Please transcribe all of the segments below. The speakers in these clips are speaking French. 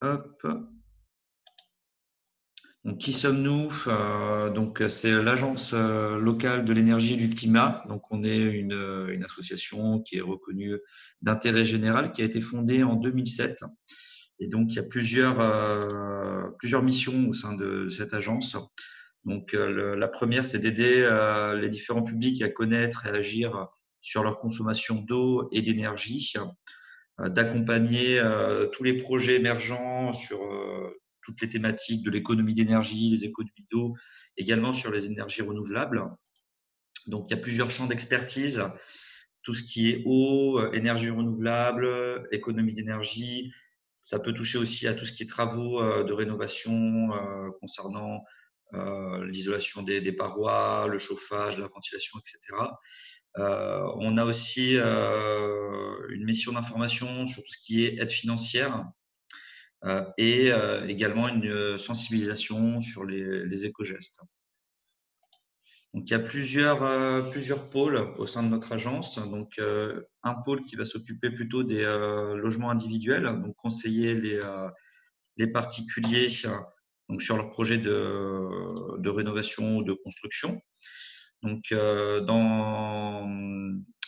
Hop. Donc, qui sommes-nous? Donc, c'est l'Agence locale de l'énergie et du climat. Donc, on est une association qui est reconnue d'intérêt général, qui a été fondée en 2007. Et donc, il y a plusieurs missions au sein de cette agence. Donc, la première, c'est d'aider les différents publics à connaître et à agir sur leur consommation d'eau et d'énergie, d'accompagner tous les projets émergents sur toutes les thématiques de l'économie d'énergie, les économies d'eau, également sur les énergies renouvelables. Donc, il y a plusieurs champs d'expertise, tout ce qui est eau, énergie renouvelable, économie d'énergie. Ça peut toucher aussi à tout ce qui est travaux de rénovation concernant l'isolation des parois, le chauffage, la ventilation, etc. On a aussi une mission d'information sur tout ce qui est aide financière et également une sensibilisation sur les éco-gestes. Donc, il y a plusieurs pôles au sein de notre agence. Donc, un pôle qui va s'occuper plutôt des logements individuels, donc conseiller les particuliers donc sur leurs projets de rénovation ou de construction. Donc,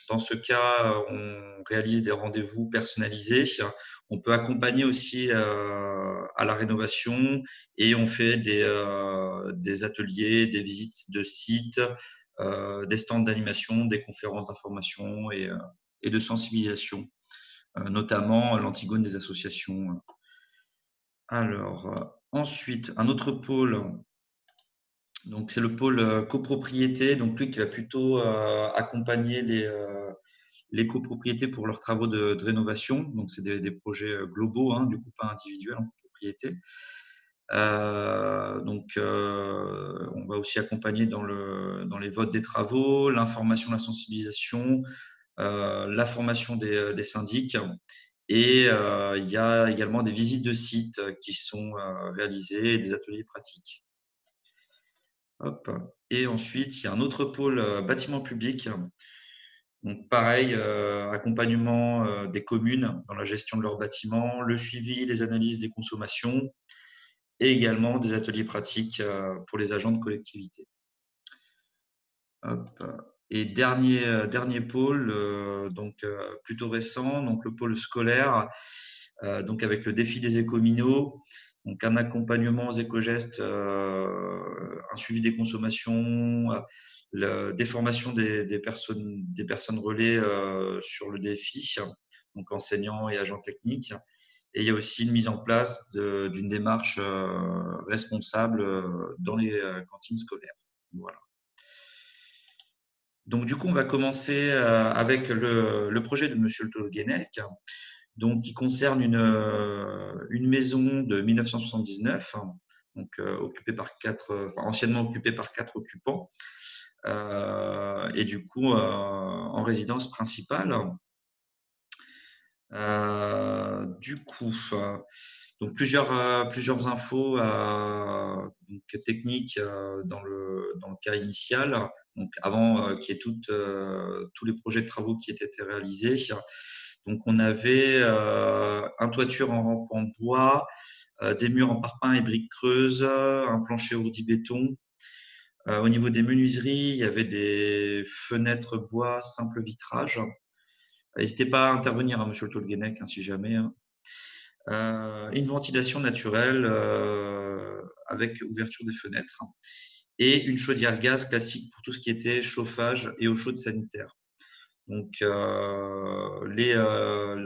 dans ce cas, on réalise des rendez-vous personnalisés. On peut accompagner aussi à la rénovation et on fait des ateliers, des visites de sites, des stands d'animation, des conférences d'information et de sensibilisation, notamment l'Antigone des associations. Alors, ensuite, un autre pôle. Donc, c'est le pôle copropriété, donc lui qui va plutôt accompagner les copropriétés pour leurs travaux de rénovation. Donc, c'est des projets globaux, hein, du coup, pas individuels en copropriété. On va aussi accompagner dans les votes des travaux, l'information, la sensibilisation, la formation des syndics. Et il y a également des visites de sites qui sont réalisées et des ateliers pratiques. Hop. Et ensuite, il y a un autre pôle bâtiment public. Donc, pareil, accompagnement des communes dans la gestion de leurs bâtiments, le suivi, les analyses des consommations et également des ateliers pratiques pour les agents de collectivité. Hop. Et dernier pôle, plutôt récent, donc le pôle scolaire, donc avec le défi des écominos, donc un accompagnement aux éco-gestes, un suivi des consommations, des formations des personnes relais sur le défi, donc enseignants et agents techniques. Et il y a aussi une mise en place d'une démarche responsable dans les cantines scolaires. Voilà. Donc, du coup, on va commencer avec le projet de Monsieur Le Tolguenec, donc qui concerne une maison de 1979, donc anciennement occupée par 4 occupants, et du coup en résidence principale. Donc plusieurs infos donc techniques dans le cas initial. Donc avant qu'il y ait tous les projets de travaux qui étaient réalisés. Donc on avait un toiture en rampe en bois, des murs en parpaing et briques creuses, un plancher ourdi béton. Au niveau des menuiseries, il y avait des fenêtres bois simple vitrage. N'hésitez pas à intervenir, hein, Monsieur Le Tolguenec, hein, si jamais. Hein. Une ventilation naturelle avec ouverture des fenêtres et une chaudière gaz classique pour tout ce qui était chauffage et eau chaude sanitaire. Donc, la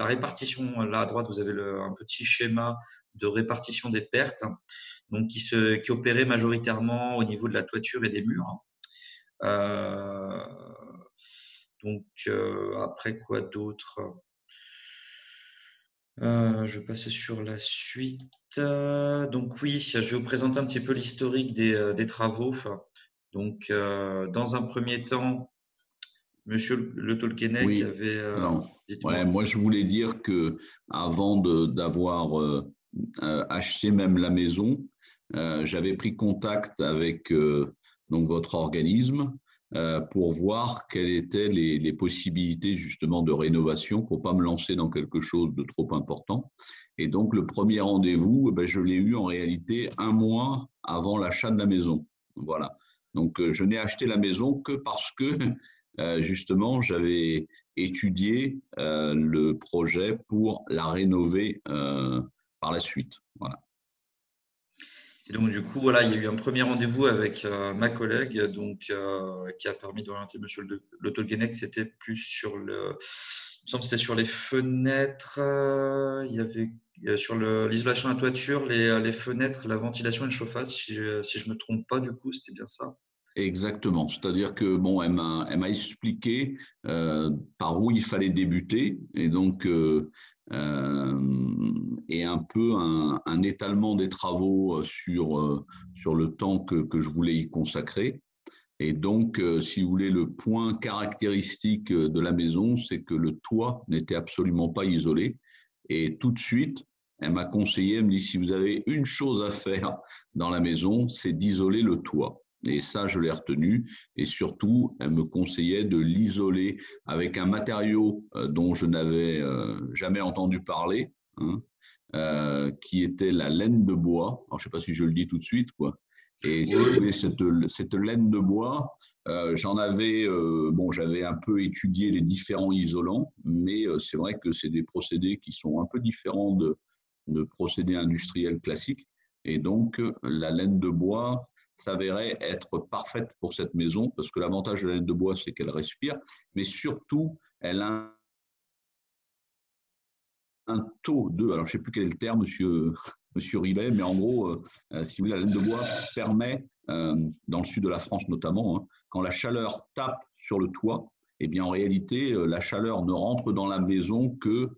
répartition, là à droite, vous avez un petit schéma de répartition des pertes, donc qui opérait majoritairement au niveau de la toiture et des murs. Après quoi d'autre? Je vais passer sur la suite. Donc oui, je vais vous présenter un petit peu l'historique des travaux. Donc, dans un premier temps, Monsieur Le Tolguenec Oui, avait… alors, ouais, dites-moi. moi je voulais dire que avant d'avoir acheté même la maison, j'avais pris contact avec donc votre organisme pour voir quelles étaient les possibilités justement de rénovation pour pas me lancer dans quelque chose de trop important. Et donc, le premier rendez-vous, je l'ai eu en réalité un mois avant l'achat de la maison. Voilà. Donc, je n'ai acheté la maison que parce que, justement, j'avais étudié le projet pour la rénover par la suite. Voilà. Et donc, du coup, voilà, il y a eu un premier rendez-vous avec ma collègue, donc, qui a permis d'orienter Monsieur Le Tolguenec. C'était plus sur le, il me semble que c'était sur les fenêtres, il y avait sur l'isolation de la toiture, les fenêtres, la ventilation et le chauffage, si je me trompe pas, du coup, c'était bien ça. Exactement. C'est-à-dire que bon, elle m'a expliqué par où il fallait débuter et un peu un étalement des travaux sur le temps que je voulais y consacrer. Et donc, si vous voulez, le point caractéristique de la maison, c'est que le toit n'était absolument pas isolé. Et tout de suite, elle m'a conseillé, elle me dit, si vous avez une chose à faire dans la maison, c'est d'isoler le toit. Et ça, je l'ai retenu. Et surtout, elle me conseillait de l'isoler avec un matériau dont je n'avais jamais entendu parler, hein, qui était la laine de bois. Alors, je ne sais pas si je le dis tout de suite, quoi. Et si vous voulez, cette laine de bois, j'avais un peu étudié les différents isolants, mais c'est vrai que c'est des procédés qui sont un peu différents de procédés industriels classiques. Et donc, la laine de bois s'avérait être parfaite pour cette maison, parce que l'avantage de la laine de bois, c'est qu'elle respire, mais surtout, elle a un taux de, alors je ne sais plus quel est le terme, monsieur Rivet, mais en gros, si vous voulez, la laine de bois permet, dans le sud de la France notamment, hein, quand la chaleur tape sur le toit, eh bien en réalité, la chaleur ne rentre dans la maison que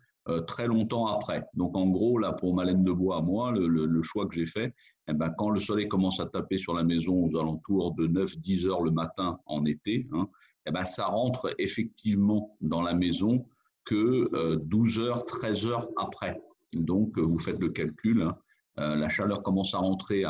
très longtemps après. Donc en gros, là, pour ma laine de bois, moi, le choix que j'ai fait, eh ben, quand le soleil commence à taper sur la maison aux alentours de 9-10 heures le matin en été, hein, eh ben, ça rentre effectivement dans la maison que 12 heures, 13 heures après. Donc, vous faites le calcul, hein, la chaleur commence à rentrer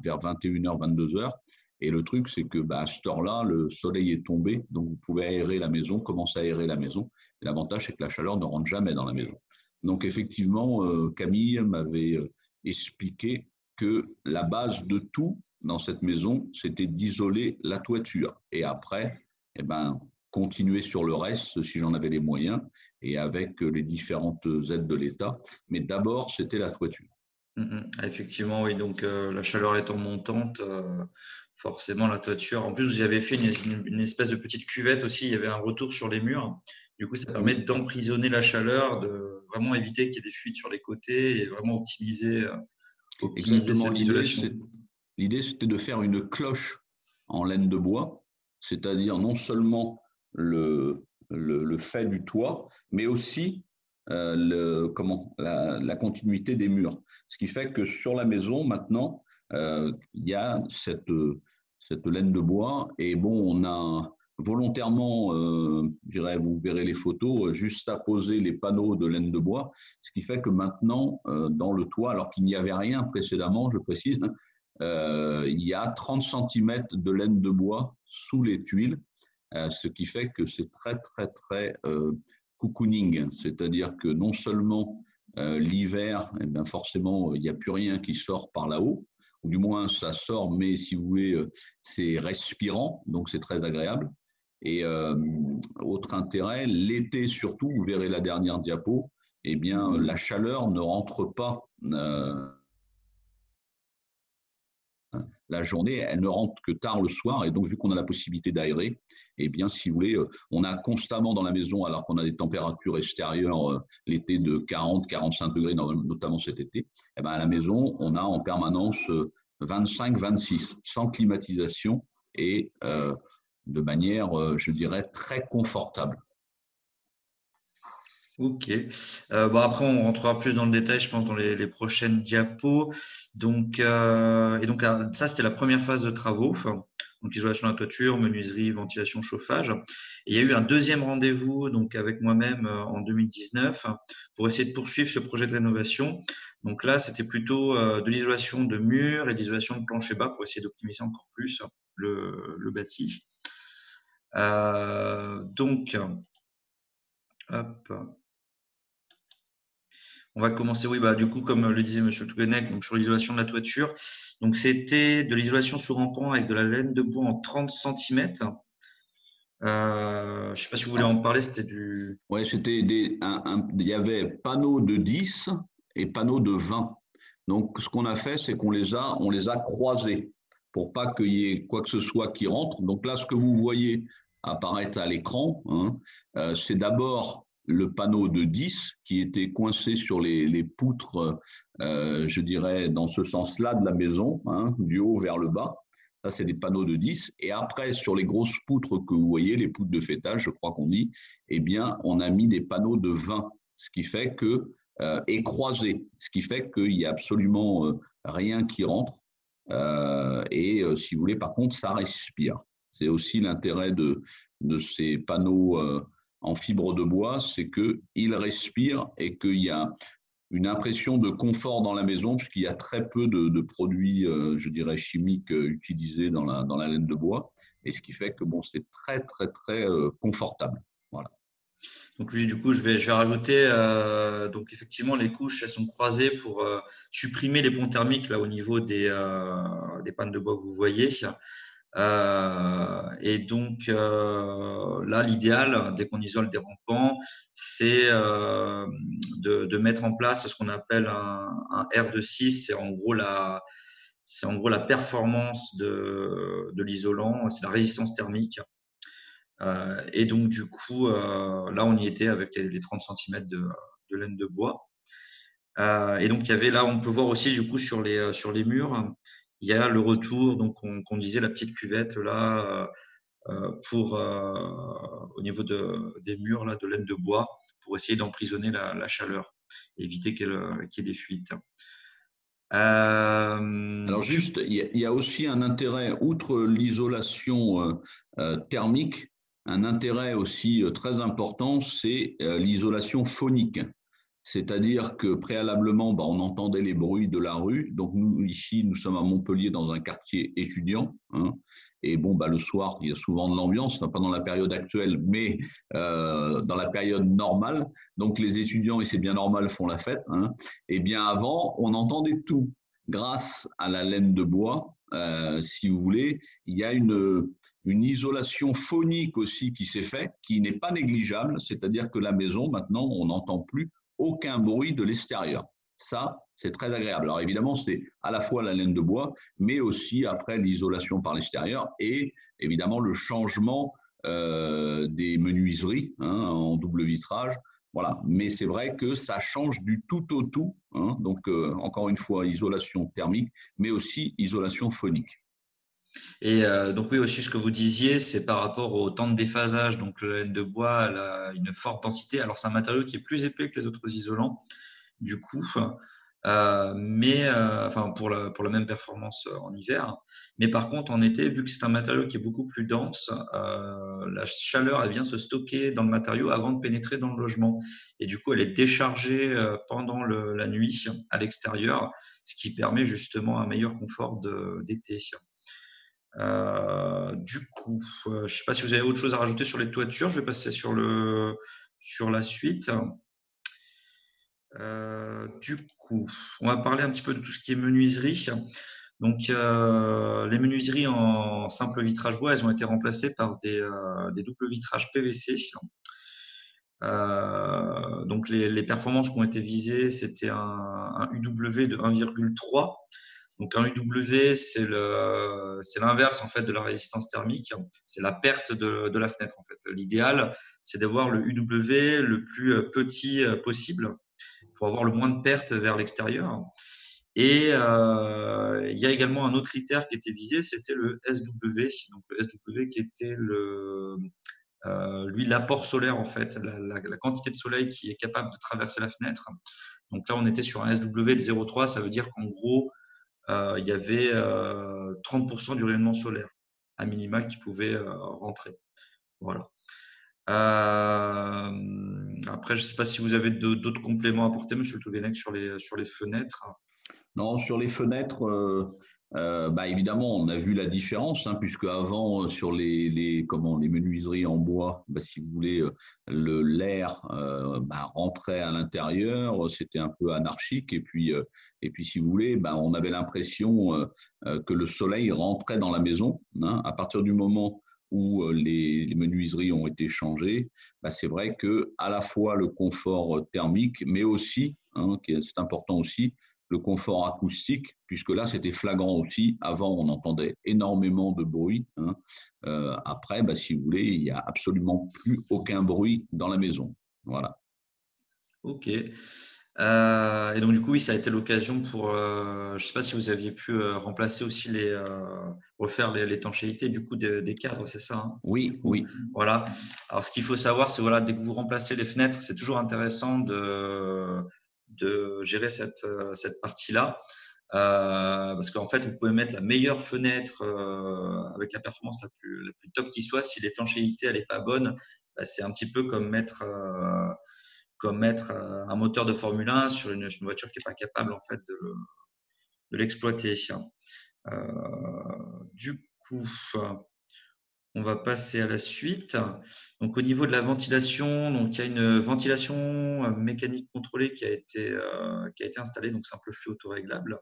vers 21 heures, 22 heures. Et le truc, c'est que à cette heure-là, le soleil est tombé, donc vous pouvez aérer la maison, commencer à aérer la maison. Et l'avantage, c'est que la chaleur ne rentre jamais dans la maison. Donc, effectivement, Camille m'avait expliqué que la base de tout dans cette maison, c'était d'isoler la toiture. Et après, eh ben, continuer sur le reste si j'en avais les moyens et avec les différentes aides de l'État. Mais d'abord, c'était la toiture. Effectivement, oui. Donc, la chaleur étant montante, forcément, la toiture. En plus, vous y avez fait une espèce de petite cuvette aussi. Il y avait un retour sur les murs. Du coup, ça permet Oui, d'emprisonner la chaleur, de vraiment éviter qu'il y ait des fuites sur les côtés et vraiment optimiser exactement. cette isolation. L'idée, c'était de faire une cloche en laine de bois, c'est-à-dire non seulement le fait du toit, mais aussi la continuité des murs. Ce qui fait que sur la maison, maintenant, il y a cette laine de bois. Et bon, on a volontairement, je dirais, vous verrez les photos, juste à poser les panneaux de laine de bois, ce qui fait que maintenant, dans le toit, alors qu'il n'y avait rien précédemment, je précise, il y a 30 centimètres de laine de bois sous les tuiles, ce qui fait que c'est très, très, très cocooning, c'est-à-dire que non seulement l'hiver, eh bien forcément, il n'y a plus rien qui sort par là-haut, ou du moins ça sort, mais si vous voulez, c'est respirant, donc c'est très agréable. Et autre intérêt, l'été surtout, vous verrez la dernière diapo, eh bien la chaleur ne rentre pas la journée, elle ne rentre que tard le soir. Et donc, vu qu'on a la possibilité d'aérer, eh bien, si vous voulez, on a constamment dans la maison, alors qu'on a des températures extérieures l'été de 40-45 degrés, notamment cet été, eh bien, à la maison, on a en permanence 25-26, sans climatisation et de manière, je dirais, très confortable. Ok. Bon, après, on rentrera plus dans le détail, je pense, dans les prochaines diapos. Donc, ça, c'était la première phase de travaux. Donc, isolation de la toiture, menuiserie, ventilation, chauffage. Et il y a eu un deuxième rendez-vous, donc avec moi-même en 2019, pour essayer de poursuivre ce projet de rénovation. Donc là, c'était plutôt de l'isolation de murs et de l'isolation de plancher bas pour essayer d'optimiser encore plus le bâti. Donc, hop. On va commencer, oui, bah, du coup, comme le disait Monsieur Touguenec, donc sur l'isolation de la toiture. Donc, c'était de l'isolation sous rampant avec de la laine de bois en 30 centimètres. Je ne sais pas si vous voulez en parler, c'était du… Ouais, il y avait panneaux de 10 et panneaux de 20. Donc, ce qu'on a fait, c'est on les a croisés pour pas qu'il y ait quoi que ce soit qui rentre. Donc là, ce que vous voyez apparaître à l'écran, hein, c'est d'abord le panneau de 10 qui était coincé sur les poutres, je dirais, dans ce sens-là de la maison, hein, du haut vers le bas. Ça, c'est des panneaux de 10. Et après, sur les grosses poutres que vous voyez, les poutres de fêtage, je crois qu'on dit, eh bien, on a mis des panneaux de 20, ce qui fait que, et croisés, ce qui fait qu'il n'y a absolument rien qui rentre. Si vous voulez, par contre, ça respire. C'est aussi l'intérêt de ces panneaux en fibre de bois, c'est qu'ils respirent et qu'il y a une impression de confort dans la maison, puisqu'il y a très peu de produits, je dirais, chimiques utilisés dans la laine de bois, et ce qui fait que bon, c'est très, très, très confortable. Voilà. Donc, lui, du coup, je vais rajouter, donc effectivement, les couches, elles sont croisées pour supprimer les ponts thermiques là au niveau des pannes de bois que vous voyez. Et donc là, l'idéal, dès qu'on isole des rampants, c'est de mettre en place ce qu'on appelle un R26. C'est en gros la performance de l'isolant, c'est la résistance thermique. Et donc du coup, là, on y était avec les 30 centimètres de laine de bois. Et donc il y avait là, on peut voir aussi du coup sur les murs, il y a le retour, donc on disait la petite cuvette là pour au niveau des murs là de laine de bois pour essayer d'emprisonner la chaleur, éviter qu'il y ait des fuites. Alors juste, il y a aussi un intérêt, outre l'isolation thermique, un intérêt aussi très important, c'est l'isolation phonique. C'est-à-dire que préalablement, bah, on entendait les bruits de la rue. Donc nous, ici, nous sommes à Montpellier dans un quartier étudiant. Hein, et bon, bah, le soir, il y a souvent de l'ambiance, pas dans la période actuelle, mais dans la période normale. Donc les étudiants, et c'est bien normal, font la fête. Hein, et bien avant, on entendait tout. Grâce à la laine de bois, si vous voulez, il y a une isolation phonique aussi qui s'est faite, qui n'est pas négligeable. C'est-à-dire que la maison, maintenant, on n'entend plus aucun bruit de l'extérieur. Ça, c'est très agréable. Alors évidemment, c'est à la fois la laine de bois, mais aussi après l'isolation par l'extérieur et évidemment le changement des menuiseries en double vitrage. Voilà. Mais c'est vrai que ça change du tout au tout. Hein. Donc, encore une fois, isolation thermique, mais aussi isolation phonique. Et donc oui, aussi ce que vous disiez, c'est par rapport au temps de déphasage. Donc le laine de bois, elle a une forte densité. Alors c'est un matériau qui est plus épais que les autres isolants, du coup, enfin pour la même performance en hiver. Mais par contre, en été, vu que c'est un matériau qui est beaucoup plus dense, la chaleur, elle vient se stocker dans le matériau avant de pénétrer dans le logement. Et du coup, elle est déchargée pendant la nuit à l'extérieur, ce qui permet justement un meilleur confort d'été. Du coup, je ne sais pas si vous avez autre chose à rajouter sur les toitures. Je vais passer sur la suite. Du coup, on va parler un petit peu de tout ce qui est menuiserie. Donc, les menuiseries en simple vitrage bois, elles ont été remplacées par des doubles vitrages PVC. Donc, les performances qui ont été visées, c'était un UW de 1,3. Donc un UW, c'est l'inverse en fait de la résistance thermique, c'est la perte de la fenêtre en fait. L'idéal, c'est d'avoir le UW le plus petit possible pour avoir le moins de pertes vers l'extérieur. Et il y a également un autre critère qui était visé, c'était le SW, donc le SW qui était lui l'apport solaire en fait, la quantité de soleil qui est capable de traverser la fenêtre. Donc là, on était sur un SW de 0,3, ça veut dire qu'en gros, il y avait 30% du rayonnement solaire à minima qui pouvait rentrer. Voilà. Après, je ne sais pas si vous avez d'autres compléments à apporter, Monsieur Touguenec, sur les fenêtres. Non, sur les fenêtres, Évidemment, on a vu la différence, hein, puisque avant, sur les menuiseries en bois, si vous voulez, l'air rentrait à l'intérieur, c'était un peu anarchique, et puis si vous voulez, on avait l'impression que le soleil rentrait dans la maison, hein. À partir du moment où les menuiseries ont été changées, c'est vrai que à la fois le confort thermique, mais aussi, hein, c'est important aussi, le confort acoustique, puisque là, c'était flagrant aussi. Avant, on entendait énormément de bruit, hein. Après, si vous voulez, il n'y a absolument plus aucun bruit dans la maison. Voilà. Ok. Et donc, du coup, oui, ça a été l'occasion pour, je ne sais pas si vous aviez pu remplacer aussi refaire l'étanchéité du coup des cadres, c'est ça, hein, du Oui, coup, oui. voilà. Alors, ce qu'il faut savoir, c'est voilà, dès que vous remplacez les fenêtres, c'est toujours intéressant de gérer cette partie-là. Parce qu'en fait, vous pouvez mettre la meilleure fenêtre avec la performance la plus top qui soit. Si l'étanchéité elle est pas bonne, c'est un petit peu comme mettre un moteur de Formule 1 sur une voiture qui n'est pas capable en fait de l'exploiter. Du coup, on va passer à la suite. Donc, au niveau de la ventilation, donc il y a une ventilation mécanique contrôlée qui a été installée, donc simple flux autoréglable.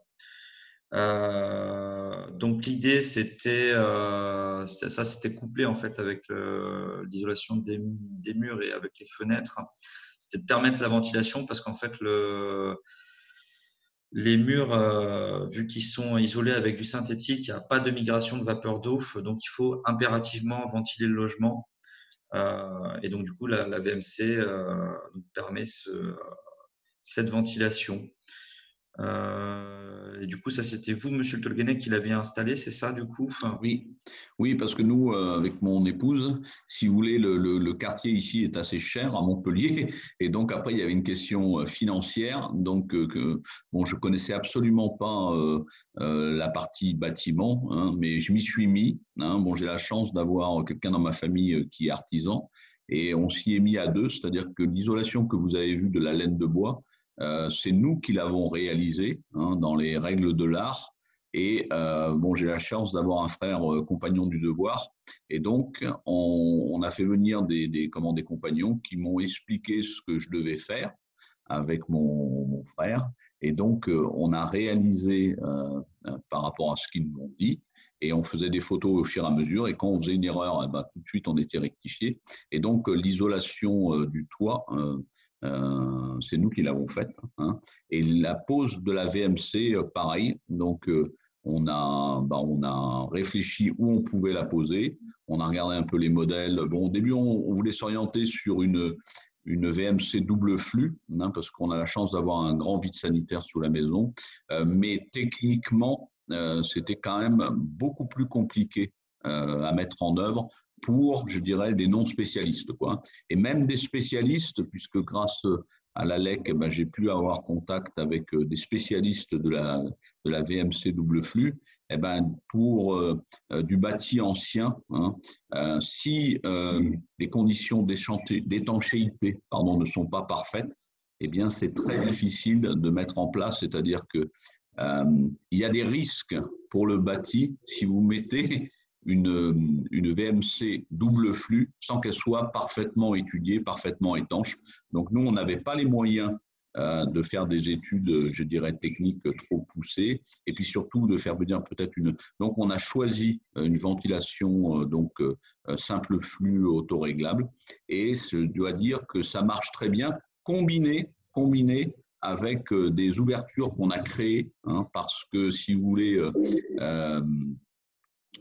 Donc l'idée c'était ça c'était couplé en fait avec l'isolation des murs et avec les fenêtres. C'était de permettre la ventilation parce qu'en fait les murs vu qu'ils sont isolés avec du synthétique, il n'y a pas de migration de vapeur d'eau, donc il faut impérativement ventiler le logement. Et donc du coup la VMC nous permet cette ventilation. Et du coup, ça, c'était vous, Monsieur le Tolguenet, qui l'aviez installé, c'est ça, du coup? Oui, oui, parce que nous, avec mon épouse, si vous voulez, le quartier ici est assez cher à Montpellier, et donc après il y avait une question financière, donc bon, je connaissais absolument pas la partie bâtiment, hein, mais je m'y suis mis, hein. Bon, j'ai la chance d'avoir quelqu'un dans ma famille qui est artisan, et on s'y est mis à deux, c'est-à-dire que l'isolation que vous avez vue de la laine de bois, c'est nous qui l'avons réalisée, hein, dans les règles de l'art. Et bon, j'ai la chance d'avoir un frère compagnon du devoir. Et donc, on a fait venir des compagnons qui m'ont expliqué ce que je devais faire avec mon frère. Et donc, on a réalisé par rapport à ce qu'ils nous ont dit. Et on faisait des photos au fur et à mesure. Et quand on faisait une erreur, tout de suite, on était rectifié. Et donc, l'isolation du toit, c'est nous qui l'avons faite, hein. Et la pose de la VMC, pareil. Donc, on a réfléchi où on pouvait la poser. On a regardé un peu les modèles. Bon, au début, on voulait s'orienter sur une VMC double flux, hein, parce qu'on a la chance d'avoir un grand vide sanitaire sous la maison. Mais techniquement, c'était quand même beaucoup plus compliqué à mettre en œuvre pour, je dirais, des non-spécialistes, quoi. Et même des spécialistes, puisque grâce à l'ALEC, j'ai pu avoir contact avec des spécialistes de la VMC double flux. Pour du bâti ancien, hein, si les conditions d'étanchéité ne sont pas parfaites, eh bien, c'est très difficile de mettre en place, c'est-à-dire que il y a des risques pour le bâti si vous mettez une VMC double flux sans qu'elle soit parfaitement étudiée, parfaitement étanche. Donc nous, on n'avait pas les moyens de faire des études, je dirais, techniques trop poussées, et puis surtout de faire venir peut-être une… Donc on a choisi une ventilation simple flux autoréglable, et je dois dire que ça marche très bien, combiné avec des ouvertures qu'on a créées, hein, parce que si vous voulez…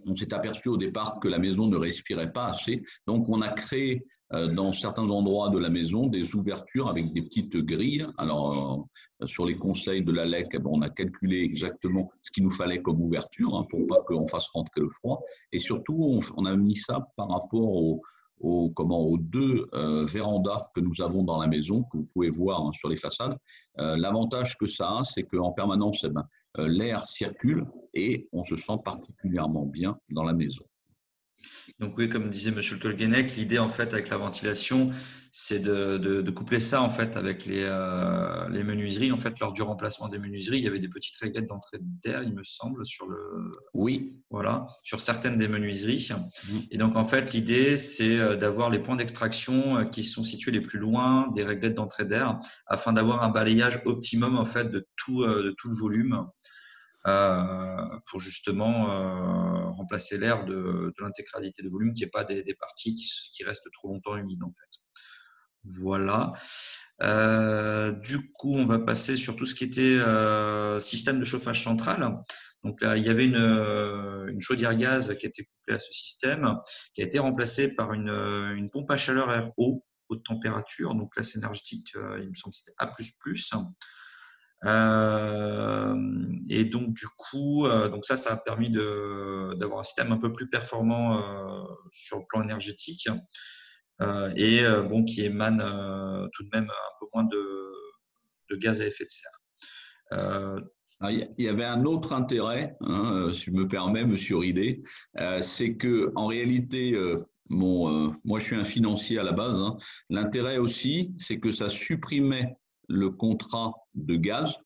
on s'est aperçu au départ que la maison ne respirait pas assez. Donc, on a créé dans certains endroits de la maison des ouvertures avec des petites grilles. Alors, sur les conseils de l'ALEC, on a calculé exactement ce qu'il nous fallait comme ouverture, hein, pour pas qu'on fasse rentrer le froid. Et surtout, on a mis ça par rapport aux deux vérandas que nous avons dans la maison, que vous pouvez voir, hein, sur les façades. L'avantage que ça a, c'est qu'en permanence, l'air circule et on se sent particulièrement bien dans la maison. Donc oui, comme disait Monsieur le Tolguenec, l'idée en fait avec la ventilation, c'est de coupler ça en fait avec les menuiseries. En fait, lors du remplacement des menuiseries, il y avait des petites réglettes d'entrée d'air, il me semble, Oui. sur certaines des menuiseries. Et donc en fait, l'idée c'est d'avoir les points d'extraction qui sont situés les plus loin des réglettes d'entrée d'air, afin d'avoir un balayage optimum en fait de tout le volume. Pour justement remplacer l'air de l'intégralité de volume, qu'il n'y ait pas des parties qui restent trop longtemps humides en fait. Voilà. Du coup, on va passer sur tout ce qui était système de chauffage central. Donc là, il y avait une chaudière gaz qui a été couplée à ce système, qui a été remplacée par une pompe à chaleur RO haute température. Donc là, c'est énergétique, il me semble que c'était A++. Et donc du coup, donc ça a permis d'avoir un système un peu plus performant sur le plan énergétique et bon qui émane tout de même un peu moins de gaz à effet de serre. Il y avait un autre intérêt, hein, si je me permets, Monsieur Ridé, c'est que en réalité, moi je suis un financier à la base. Hein, l'intérêt aussi, c'est que ça supprimait le contrat de gaz.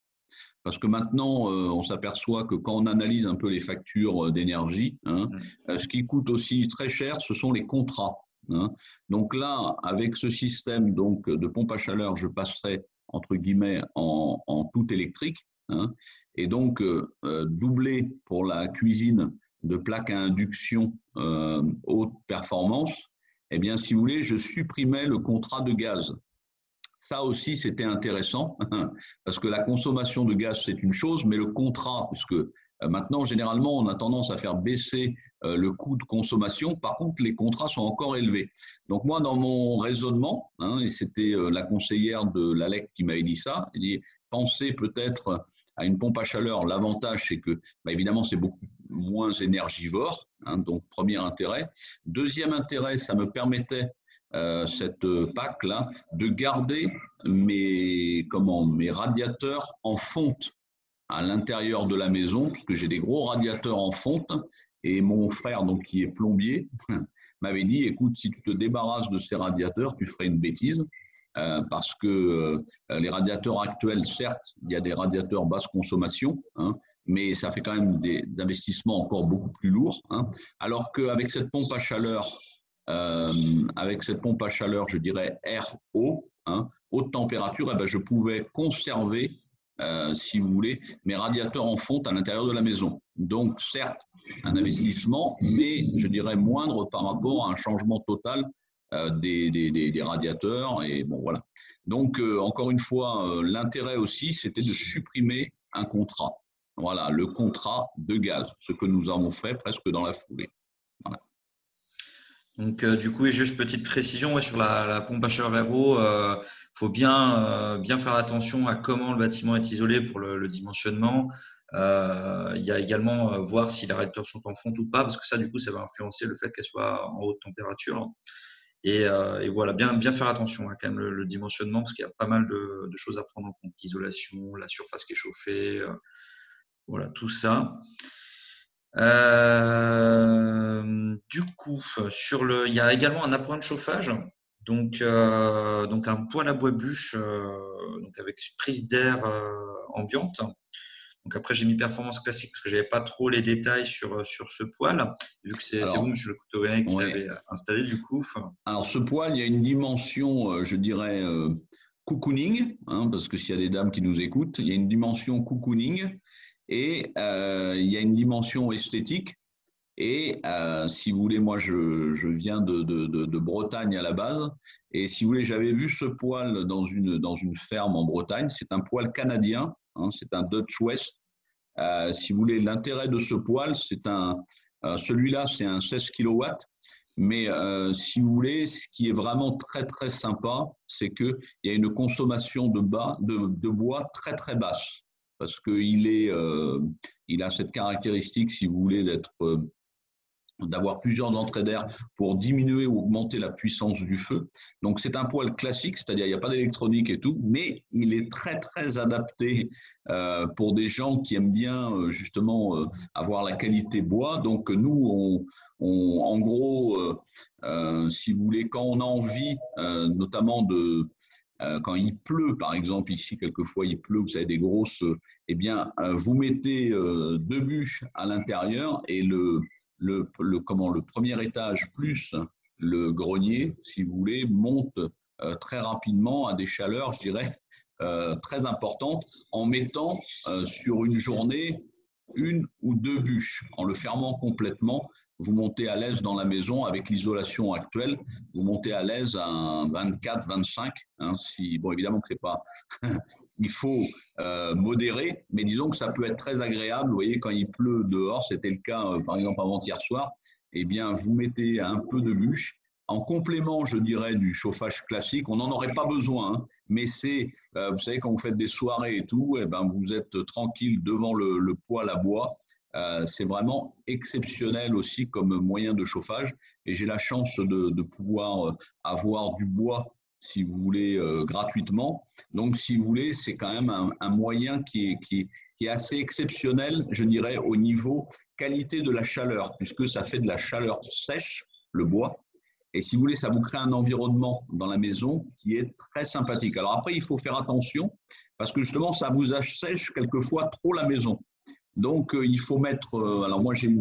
Parce que maintenant, on s'aperçoit que quand on analyse un peu les factures d'énergie, hein, ce qui coûte aussi très cher, ce sont les contrats. Hein. Donc là, avec ce système donc, de pompe à chaleur, je passerai entre guillemets en tout électrique. Hein, et donc, doubler pour la cuisine de plaques à induction haute performance, eh bien, si vous voulez, je supprimais le contrat de gaz. Ça aussi, c'était intéressant, parce que la consommation de gaz, c'est une chose, mais le contrat, puisque maintenant, généralement, on a tendance à faire baisser le coût de consommation. Par contre, les contrats sont encore élevés. Donc moi, dans mon raisonnement, hein, et c'était la conseillère de l'ALEC qui m'avait dit ça, elle dit, pensez peut-être à une pompe à chaleur. L'avantage, c'est que, bah, évidemment, c'est beaucoup moins énergivore, hein, donc premier intérêt. Deuxième intérêt, ça me permettait cette PAC-là, de garder mes radiateurs en fonte à l'intérieur de la maison, parce que j'ai des gros radiateurs en fonte, et mon frère, donc, qui est plombier, m'avait dit, écoute, si tu te débarrasses de ces radiateurs, tu ferais une bêtise, parce que les radiateurs actuels, certes, il y a des radiateurs basse consommation, hein, mais ça fait quand même des investissements encore beaucoup plus lourds, hein, alors qu'avec cette pompe à chaleur, je dirais RO, hein, haute température, eh ben, je pouvais conserver, si vous voulez, mes radiateurs en fonte à l'intérieur de la maison. Donc, certes, un investissement, mais je dirais moindre par rapport à un changement total des radiateurs. Et bon, voilà. Donc, encore une fois, l'intérêt aussi, c'était de supprimer un contrat. Voilà, le contrat de gaz, ce que nous avons fait presque dans la foulée. Voilà. Donc du coup, et juste petite précision sur la pompe à chaleur RO, faut bien faire attention à comment le bâtiment est isolé pour le dimensionnement. Il y a également voir si les radiateurs sont en fonte ou pas, parce que ça, du coup, ça va influencer le fait qu'elle soit en haute température. Et voilà, bien faire attention quand même le dimensionnement, parce qu'il y a pas mal de choses à prendre en compte. L'isolation, la surface qui est chauffée, voilà, tout ça. Du coup, il y a également un appoint de chauffage, donc un poêle à bois bûche, donc avec prise d'air ambiante. Donc après, j'ai mis performance classique parce que j'avais pas trop les détails sur ce poêle, vu que c'est vous, Monsieur le Couteau, qui oui. l'avez installé du coup. Alors ce poêle, il y a une dimension, je dirais, cocooning, hein, parce que s'il y a des dames qui nous écoutent, il y a une dimension cocooning et il y a une dimension esthétique. Et si vous voulez, moi je viens de Bretagne à la base, et si vous voulez, j'avais vu ce poêle dans une ferme en Bretagne. C'est un poêle canadien, hein, c'est un Dutch West. Si vous voulez, l'intérêt de ce poêle, celui-là, c'est un 16 kW. Mais si vous voulez, ce qui est vraiment très très sympa, c'est qu'il y a une consommation de bois très très basse, parce qu'il il a cette caractéristique, si vous voulez, d'être d'avoir plusieurs entrées d'air pour diminuer ou augmenter la puissance du feu. Donc c'est un poêle classique, c'est-à-dire il n'y a pas d'électronique et tout, mais il est très très adapté pour des gens qui aiment bien justement avoir la qualité bois. Donc nous, en gros, si vous voulez, quand on a envie notamment de quand il pleut, par exemple, ici, quelquefois il pleut, vous savez, des grosses, eh bien, vous mettez deux bûches à l'intérieur et le premier étage plus le grenier, si vous voulez, monte très rapidement à des chaleurs, je dirais, très importantes en mettant sur une journée une ou deux bûches, en le fermant complètement. Vous montez à l'aise dans la maison avec l'isolation actuelle, vous montez à l'aise à un 24, 25. Si, bon, évidemment que c'est pas, il faut modérer, mais disons que ça peut être très agréable. Vous voyez, quand il pleut dehors, c'était le cas par exemple avant-hier soir, eh bien, vous mettez un peu de bûche. En complément, je dirais, du chauffage classique, on n'en aurait pas besoin, mais c'est, vous savez, quand vous faites des soirées et tout, eh ben, vous êtes tranquille devant le poêle à bois. C'est vraiment exceptionnel aussi comme moyen de chauffage. Et j'ai la chance de pouvoir avoir du bois, si vous voulez, gratuitement. Donc, si vous voulez, c'est quand même un moyen qui est assez exceptionnel, je dirais, au niveau qualité de la chaleur, puisque ça fait de la chaleur sèche, le bois. Et si vous voulez, ça vous crée un environnement dans la maison qui est très sympathique. Alors après, il faut faire attention parce que justement, ça vous assèche quelquefois trop la maison. Donc, il faut mettre. Alors moi, j'ai vous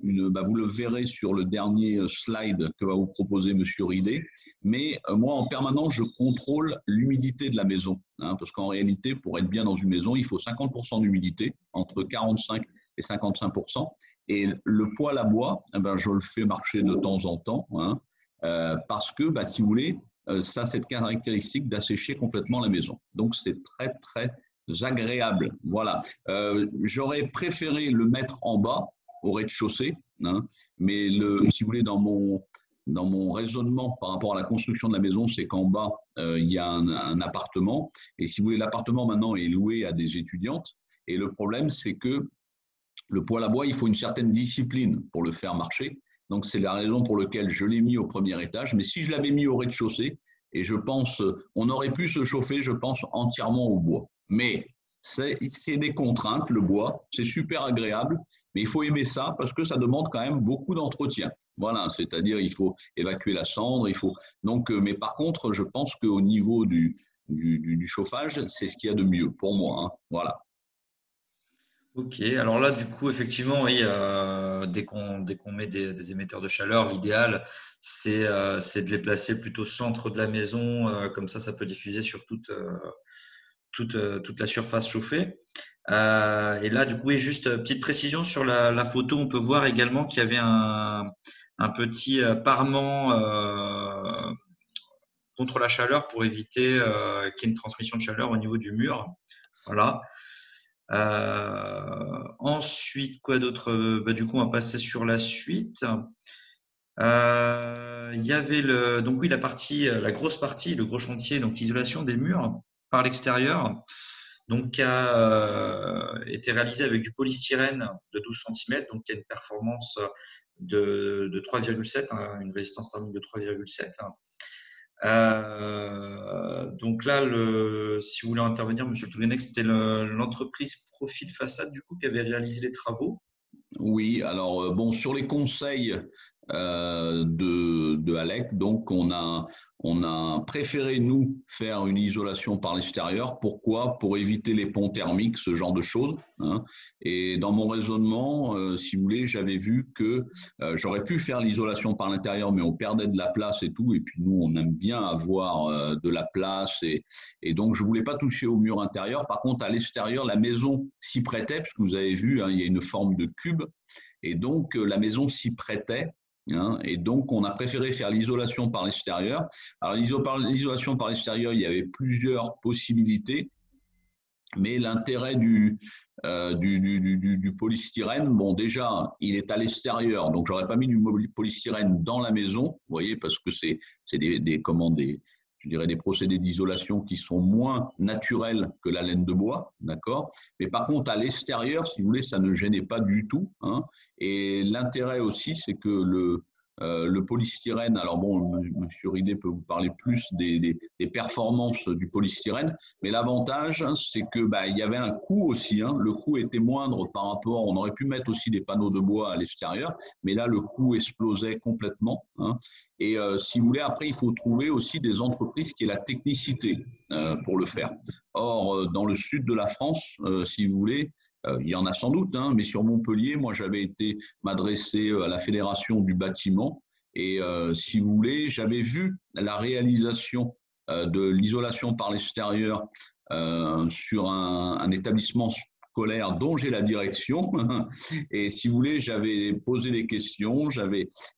le verrez sur le dernier slide que va vous proposer Monsieur Ridé. Mais moi, en permanence, je contrôle l'humidité de la maison, parce qu'en réalité, pour être bien dans une maison, il faut 50% d'humidité, entre 45 et 55%. Et le poêle à bois, je le fais marcher de temps en temps, parce que, si vous voulez, ça a cette caractéristique d'assécher complètement la maison. Donc, c'est très, très agréable. Voilà. J'aurais préféré le mettre en bas, au rez-de-chaussée, mais si vous voulez, dans mon raisonnement par rapport à la construction de la maison, c'est qu'en bas, il y a un appartement. Et si vous voulez, l'appartement maintenant est loué à des étudiantes. Et le problème, c'est que le poêle à bois, il faut une certaine discipline pour le faire marcher. Donc, c'est la raison pour laquelle je l'ai mis au premier étage. Mais si je l'avais mis au rez-de-chaussée, et je pense, on aurait pu se chauffer, je pense, entièrement au bois. Mais c'est des contraintes, le bois, c'est super agréable, mais il faut aimer ça parce que ça demande quand même beaucoup d'entretien. Voilà, c'est-à-dire il faut évacuer la cendre, il faut. Donc, mais par contre, je pense qu'au niveau du chauffage, c'est ce qu'il y a de mieux pour moi. Voilà. Ok, alors là, du coup, effectivement, oui, dès qu'on met des émetteurs de chaleur, l'idéal, c'est de les placer plutôt au centre de la maison, comme ça peut diffuser sur toute la surface chauffée. Et là, du coup, oui, juste petite précision sur la photo, on peut voir également qu'il y avait un petit parement contre la chaleur pour éviter qu'il y ait une transmission de chaleur au niveau du mur. Voilà. Ensuite, quoi d'autre? Du coup, on va passer sur la suite. Il y avait donc oui, la grosse partie, le gros chantier, donc l'isolation des murs par l'extérieur, donc qui a été réalisé avec du polystyrène de 12 cm, donc qui a une performance de 3,7, une résistance thermique de 3,7. Donc là, si vous voulez intervenir, Monsieur Toulenec, c'était l'entreprise Profil Façade du coup qui avait réalisé les travaux. Oui, alors bon, sur les conseils de Alec, donc on a préféré nous faire une isolation par l'extérieur. Pourquoi? Pour éviter les ponts thermiques, ce genre de choses. Et dans mon raisonnement, si vous voulez, j'avais vu que j'aurais pu faire l'isolation par l'intérieur, mais on perdait de la place et tout. Et puis nous, on aime bien avoir de la place. Et donc, je voulais pas toucher au mur intérieur. Par contre, à l'extérieur, la maison s'y prêtait, parce que vous avez vu, il y a une forme de cube. Et donc, la maison s'y prêtait. Et donc, on a préféré faire l'isolation par l'extérieur. Alors, l'isolation par l'extérieur, il y avait plusieurs possibilités, mais l'intérêt du polystyrène, bon, déjà, il est à l'extérieur, donc j'aurais pas mis du polystyrène dans la maison, vous voyez, parce que c'est des je dirais, des procédés d'isolation qui sont moins naturels que la laine de bois, d'accord? Mais par contre, à l'extérieur, si vous voulez, ça ne gênait pas du tout, hein. Et l'intérêt aussi, c'est que le polystyrène, alors bon, M. Ridé peut vous parler plus des performances du polystyrène, mais l'avantage, c'est que il y avait un coût aussi, hein. Le coût était moindre par rapport, on aurait pu mettre aussi des panneaux de bois à l'extérieur, mais là, le coût explosait complètement, hein. Et si vous voulez, après, il faut trouver aussi des entreprises qui aient la technicité pour le faire. Or, dans le sud de la France, si vous voulez, il y en a sans doute, hein, mais sur Montpellier, moi, j'avais été m'adresser à la Fédération du bâtiment et, si vous voulez, j'avais vu la réalisation de l'isolation par l'extérieur sur un établissement scolaire dont j'ai la direction. Et si vous voulez, j'avais posé des questions,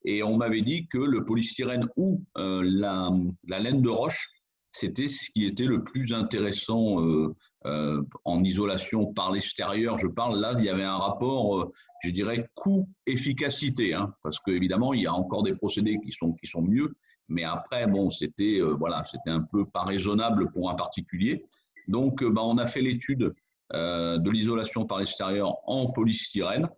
et on m'avait dit que le polystyrène ou la laine de roche, c'était ce qui était le plus intéressant en isolation par l'extérieur. Je parle là, il y avait un rapport, je dirais, coût-efficacité, hein, parce qu'évidemment, il y a encore des procédés qui sont mieux, mais après, bon, c'était voilà, c'était un peu pas raisonnable pour un particulier. Donc, on a fait l'étude de l'isolation par l'extérieur en polystyrène.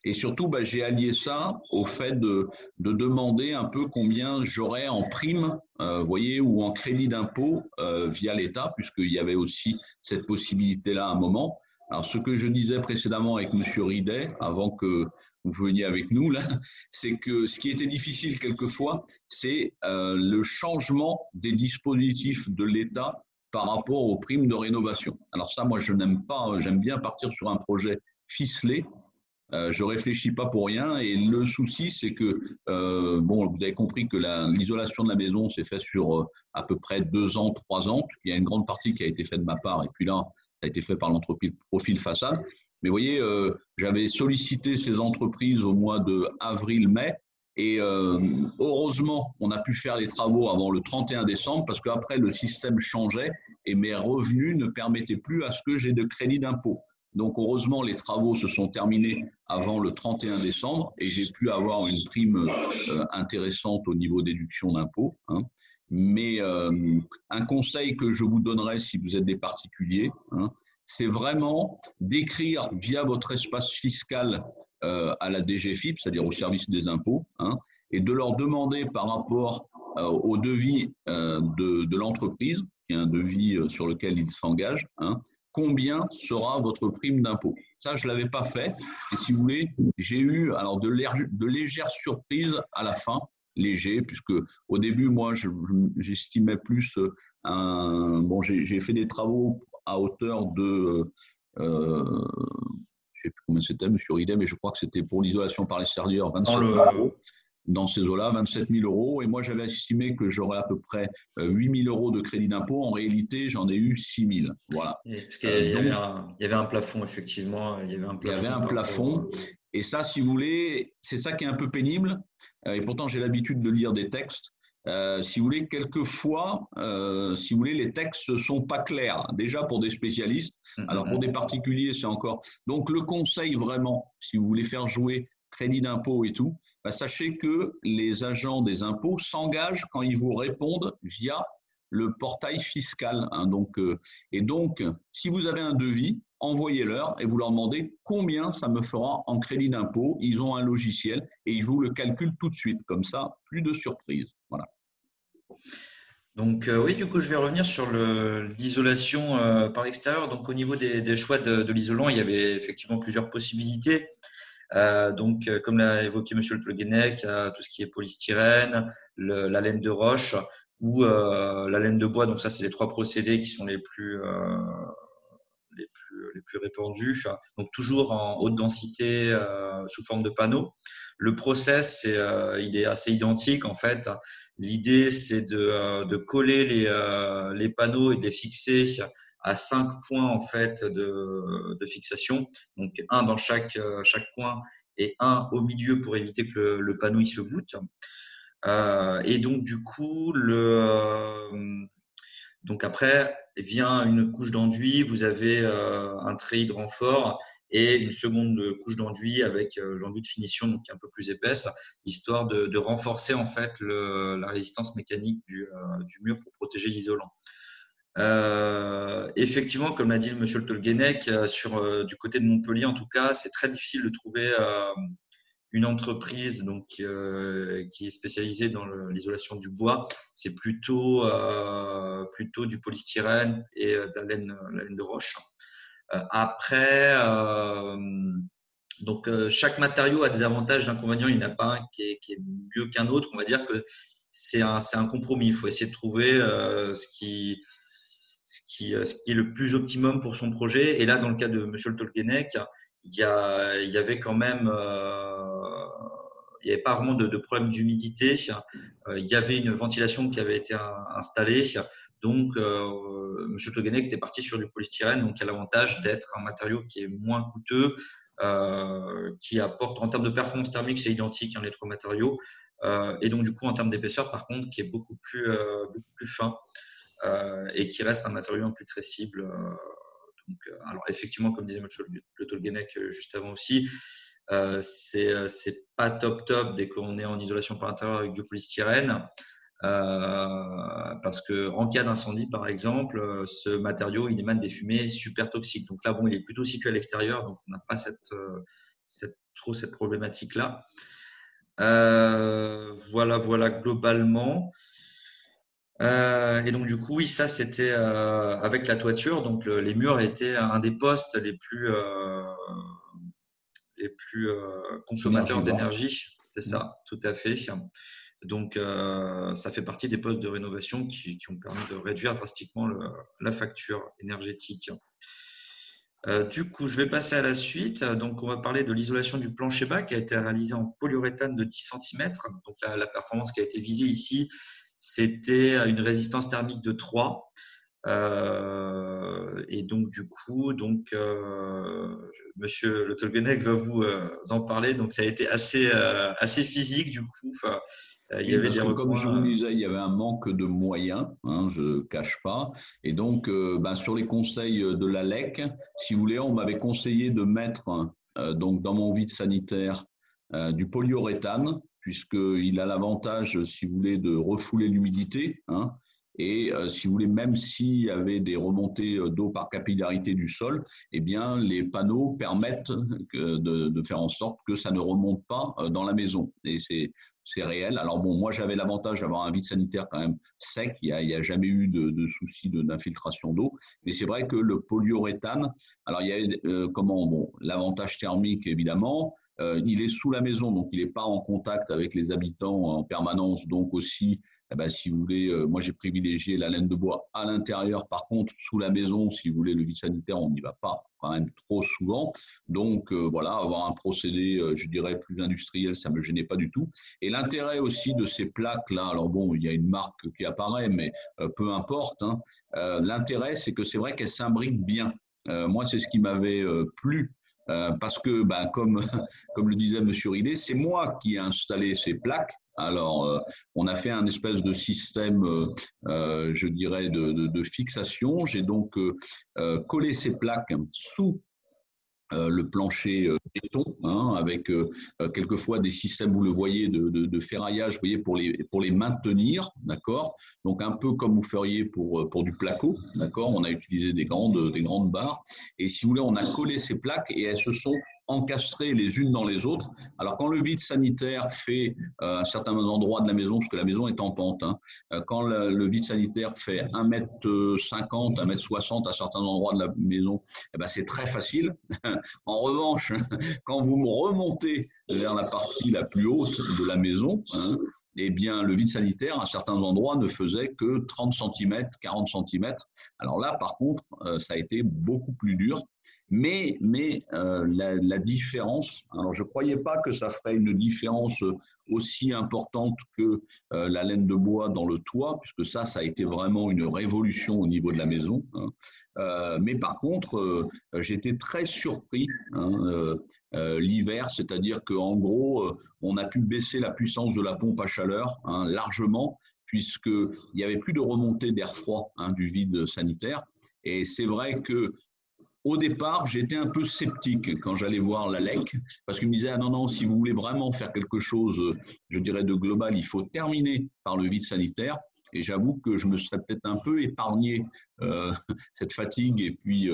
Et surtout, j'ai allié ça au fait de demander un peu combien j'aurais en prime, voyez, ou en crédit d'impôt via l'État, puisqu'il y avait aussi cette possibilité-là à un moment. Alors, ce que je disais précédemment avec M. Ridet, avant que vous veniez avec nous, là, c'est que ce qui était difficile quelquefois, c'est le changement des dispositifs de l'État par rapport aux primes de rénovation. Alors ça, moi, je n'aime pas, j'aime bien partir sur un projet ficelé. Je réfléchis pas pour rien et le souci c'est que bon, vous avez compris que l'isolation de la maison s'est fait sur à peu près 2 ans, 3 ans. Il y a une grande partie qui a été faite de ma part et puis là, ça a été fait par l'entreprise Profil Façade. Mais vous voyez, j'avais sollicité ces entreprises au mois de avril-mai et heureusement, on a pu faire les travaux avant le 31 décembre parce qu'après le système changeait et mes revenus ne permettaient plus à ce que j'ai de crédit d'impôt. Donc, heureusement, les travaux se sont terminés avant le 31 décembre et j'ai pu avoir une prime intéressante au niveau déduction d'impôt, hein. Mais un conseil que je vous donnerais si vous êtes des particuliers, hein, c'est vraiment d'écrire via votre espace fiscal à la DGFiP, c'est-à-dire au service des impôts, hein, et de leur demander par rapport au devis de l'entreprise, qui est un devis sur lequel ils s'engagent, hein, combien sera votre prime d'impôt. Ça, je ne l'avais pas fait. Et si vous voulez, j'ai eu alors de légères surprises à la fin, léger, puisque au début, moi, j'estimais plus bon, j'ai fait des travaux à hauteur de je ne sais plus combien c'était, M. Ridet, mais je crois que c'était pour l'isolation par l'extérieur, 27 000 euros. Dans ces eaux-là, 27 000 euros. Et moi, j'avais estimé que j'aurais à peu près 8 000 euros de crédit d'impôt. En réalité, j'en ai eu 6 000. Voilà. Parce qu'il y avait un plafond, effectivement. Il y avait un plafond. Et ça, si vous voulez, c'est ça qui est un peu pénible. Et pourtant, j'ai l'habitude de lire des textes. Si vous voulez, quelquefois, si vous voulez, les textes ne sont pas clairs. Déjà pour des spécialistes. Alors, pour des particuliers, c'est encore… Donc, le conseil vraiment, si vous voulez faire jouer crédit d'impôt et tout, sachez que les agents des impôts s'engagent quand ils vous répondent via le portail fiscal, hein. Et donc, si vous avez un devis, envoyez-leur et vous leur demandez combien ça me fera en crédit d'impôt. Ils ont un logiciel et ils vous le calculent tout de suite. Comme ça, plus de surprise. Voilà. Donc oui, du coup, je vais revenir sur l'isolation par l'extérieur. Donc au niveau des choix de l'isolant, il y avait effectivement plusieurs possibilités. Comme l'a évoqué Monsieur Le Pleguenec, il y a tout ce qui est polystyrène, la laine de roche ou la laine de bois. Donc ça, c'est les 3 procédés qui sont les plus répandus. Donc toujours en haute densité sous forme de panneaux. Le process, il est assez identique en fait. L'idée, c'est de coller les panneaux et de les fixer à 5 points en fait de fixation, donc un dans chaque coin et un au milieu pour éviter que le panneau il se voûte. Et donc du coup, donc après vient une couche d'enduit, vous avez un treillis de renfort et une seconde couche d'enduit avec l'enduit de finition, donc un peu plus épaisse, histoire de renforcer en fait la résistance mécanique du mur pour protéger l'isolant. Effectivement, comme l'a dit Monsieur le Tolguenec, du côté de Montpellier en tout cas, c'est très difficile de trouver une entreprise donc qui est spécialisée dans l'isolation du bois. C'est plutôt du polystyrène et de la laine de roche. Après, donc chaque matériau a des avantages, des inconvénients. Il n'y en a pas un qui est mieux qu'un autre. On va dire que c'est un compromis. Il faut essayer de trouver ce qui est le plus optimum pour son projet. Et là, dans le cas de Monsieur le Tolguenec, il y avait quand même, il n'y avait pas vraiment de problème d'humidité. Il y avait une ventilation qui avait été installée. Donc, Monsieur Tolguenec était parti sur du polystyrène, donc il y a l'avantage d'être un matériau qui est moins coûteux, qui apporte en termes de performance thermique, c'est identique les trois matériaux, et donc du coup en termes d'épaisseur, par contre, qui est beaucoup plus fin. Et qui reste un matériau imputrescible. Alors effectivement, comme disait M. Le Tolguenec juste avant aussi, c'est pas top dès qu'on est en isolation par l'intérieur avec du polystyrène. Parce que en cas d'incendie, par exemple, ce matériau il émane des fumées super toxiques. Donc là, bon, il est plutôt situé à l'extérieur, donc on n'a pas trop cette problématique-là. Voilà globalement. Et donc du coup, oui, ça c'était avec la toiture. Donc les murs étaient un des postes les plus consommateurs d'énergie. C'est ça, tout à fait. Donc ça fait partie des postes de rénovation qui ont permis de réduire drastiquement la facture énergétique. Du coup, je vais passer à la suite. Donc, on va parler de l'isolation du plancher bas qui a été réalisée en polyuréthane de 10 cm. Donc, la performance qui a été visée ici, c'était une résistance thermique de 3. Et donc, du coup, Monsieur Le Tolguenec va vous en parler. Donc, ça a été assez physique, du coup. Il y Oui, avait parce des que comme je vous le recoins. disais, il y avait un manque de moyens, je ne cache pas. Et donc, sur les conseils de l'ALEC, si vous voulez, on m'avait conseillé de mettre donc dans mon vide sanitaire du polyuréthane, puisqu'il a l'avantage, si vous voulez, de refouler l'humidité. Et si vous voulez, même s'il y avait des remontées d'eau par capillarité du sol, eh bien, les panneaux permettent de faire en sorte que ça ne remonte pas dans la maison. Et c'est réel. Alors bon, moi j'avais l'avantage d'avoir un vide sanitaire quand même sec, il n'y a jamais eu de souci d'infiltration d'eau, mais c'est vrai que le polyuréthane, alors il y a l'avantage thermique évidemment, il est sous la maison, donc il n'est pas en contact avec les habitants en permanence, donc aussi si vous voulez, moi j'ai privilégié la laine de bois à l'intérieur. Par contre, sous la maison, si vous voulez, le vide sanitaire, on n'y va pas quand même trop souvent. Donc voilà, avoir un procédé, je dirais, plus industriel, ça ne me gênait pas du tout. Et l'intérêt aussi de ces plaques-là, alors bon, il y a une marque qui apparaît, mais peu importe. L'intérêt, c'est que c'est vrai qu'elles s'imbriquent bien. Moi, c'est ce qui m'avait plu. Parce que, comme le disait M. Rillet, c'est moi qui ai installé ces plaques. Alors, on a fait un espèce de système, je dirais, de fixation. J'ai donc collé ces plaques sous le plancher béton, avec quelquefois des systèmes, vous le voyez, de ferraillage, vous voyez, pour les maintenir, d'accord. Donc un peu comme vous feriez pour du placo, d'accord. On a utilisé des grandes barres, et si vous voulez, on a collé ces plaques et elles se sont encastrées les unes dans les autres. Alors quand le vide sanitaire fait un certain endroit de la maison, parce que la maison est en pente, quand le vide sanitaire fait 1,50 m, 1,60 m à certains endroits de la maison, c'est très facile. En revanche, quand vous remontez vers la partie la plus haute de la maison, eh bien, le vide sanitaire, à certains endroits, ne faisait que 30 cm, 40 cm. Alors là, par contre, ça a été beaucoup plus dur. Mais la différence, alors je ne croyais pas que ça ferait une différence aussi importante que la laine de bois dans le toit, puisque ça a été vraiment une révolution au niveau de la maison. Mais par contre, j'étais très surpris l'hiver, c'est-à-dire qu'en gros, on a pu baisser la puissance de la pompe à chaleur largement, puisqu'il n'y avait plus de remontée d'air froid du vide sanitaire. Et c'est vrai que au départ, j'étais un peu sceptique quand j'allais voir l'ALEC, parce qu'il me disait, ah non, non, si vous voulez vraiment faire quelque chose, je dirais, de global, il faut terminer par le vide sanitaire. Et j'avoue que je me serais peut-être un peu épargné cette fatigue et puis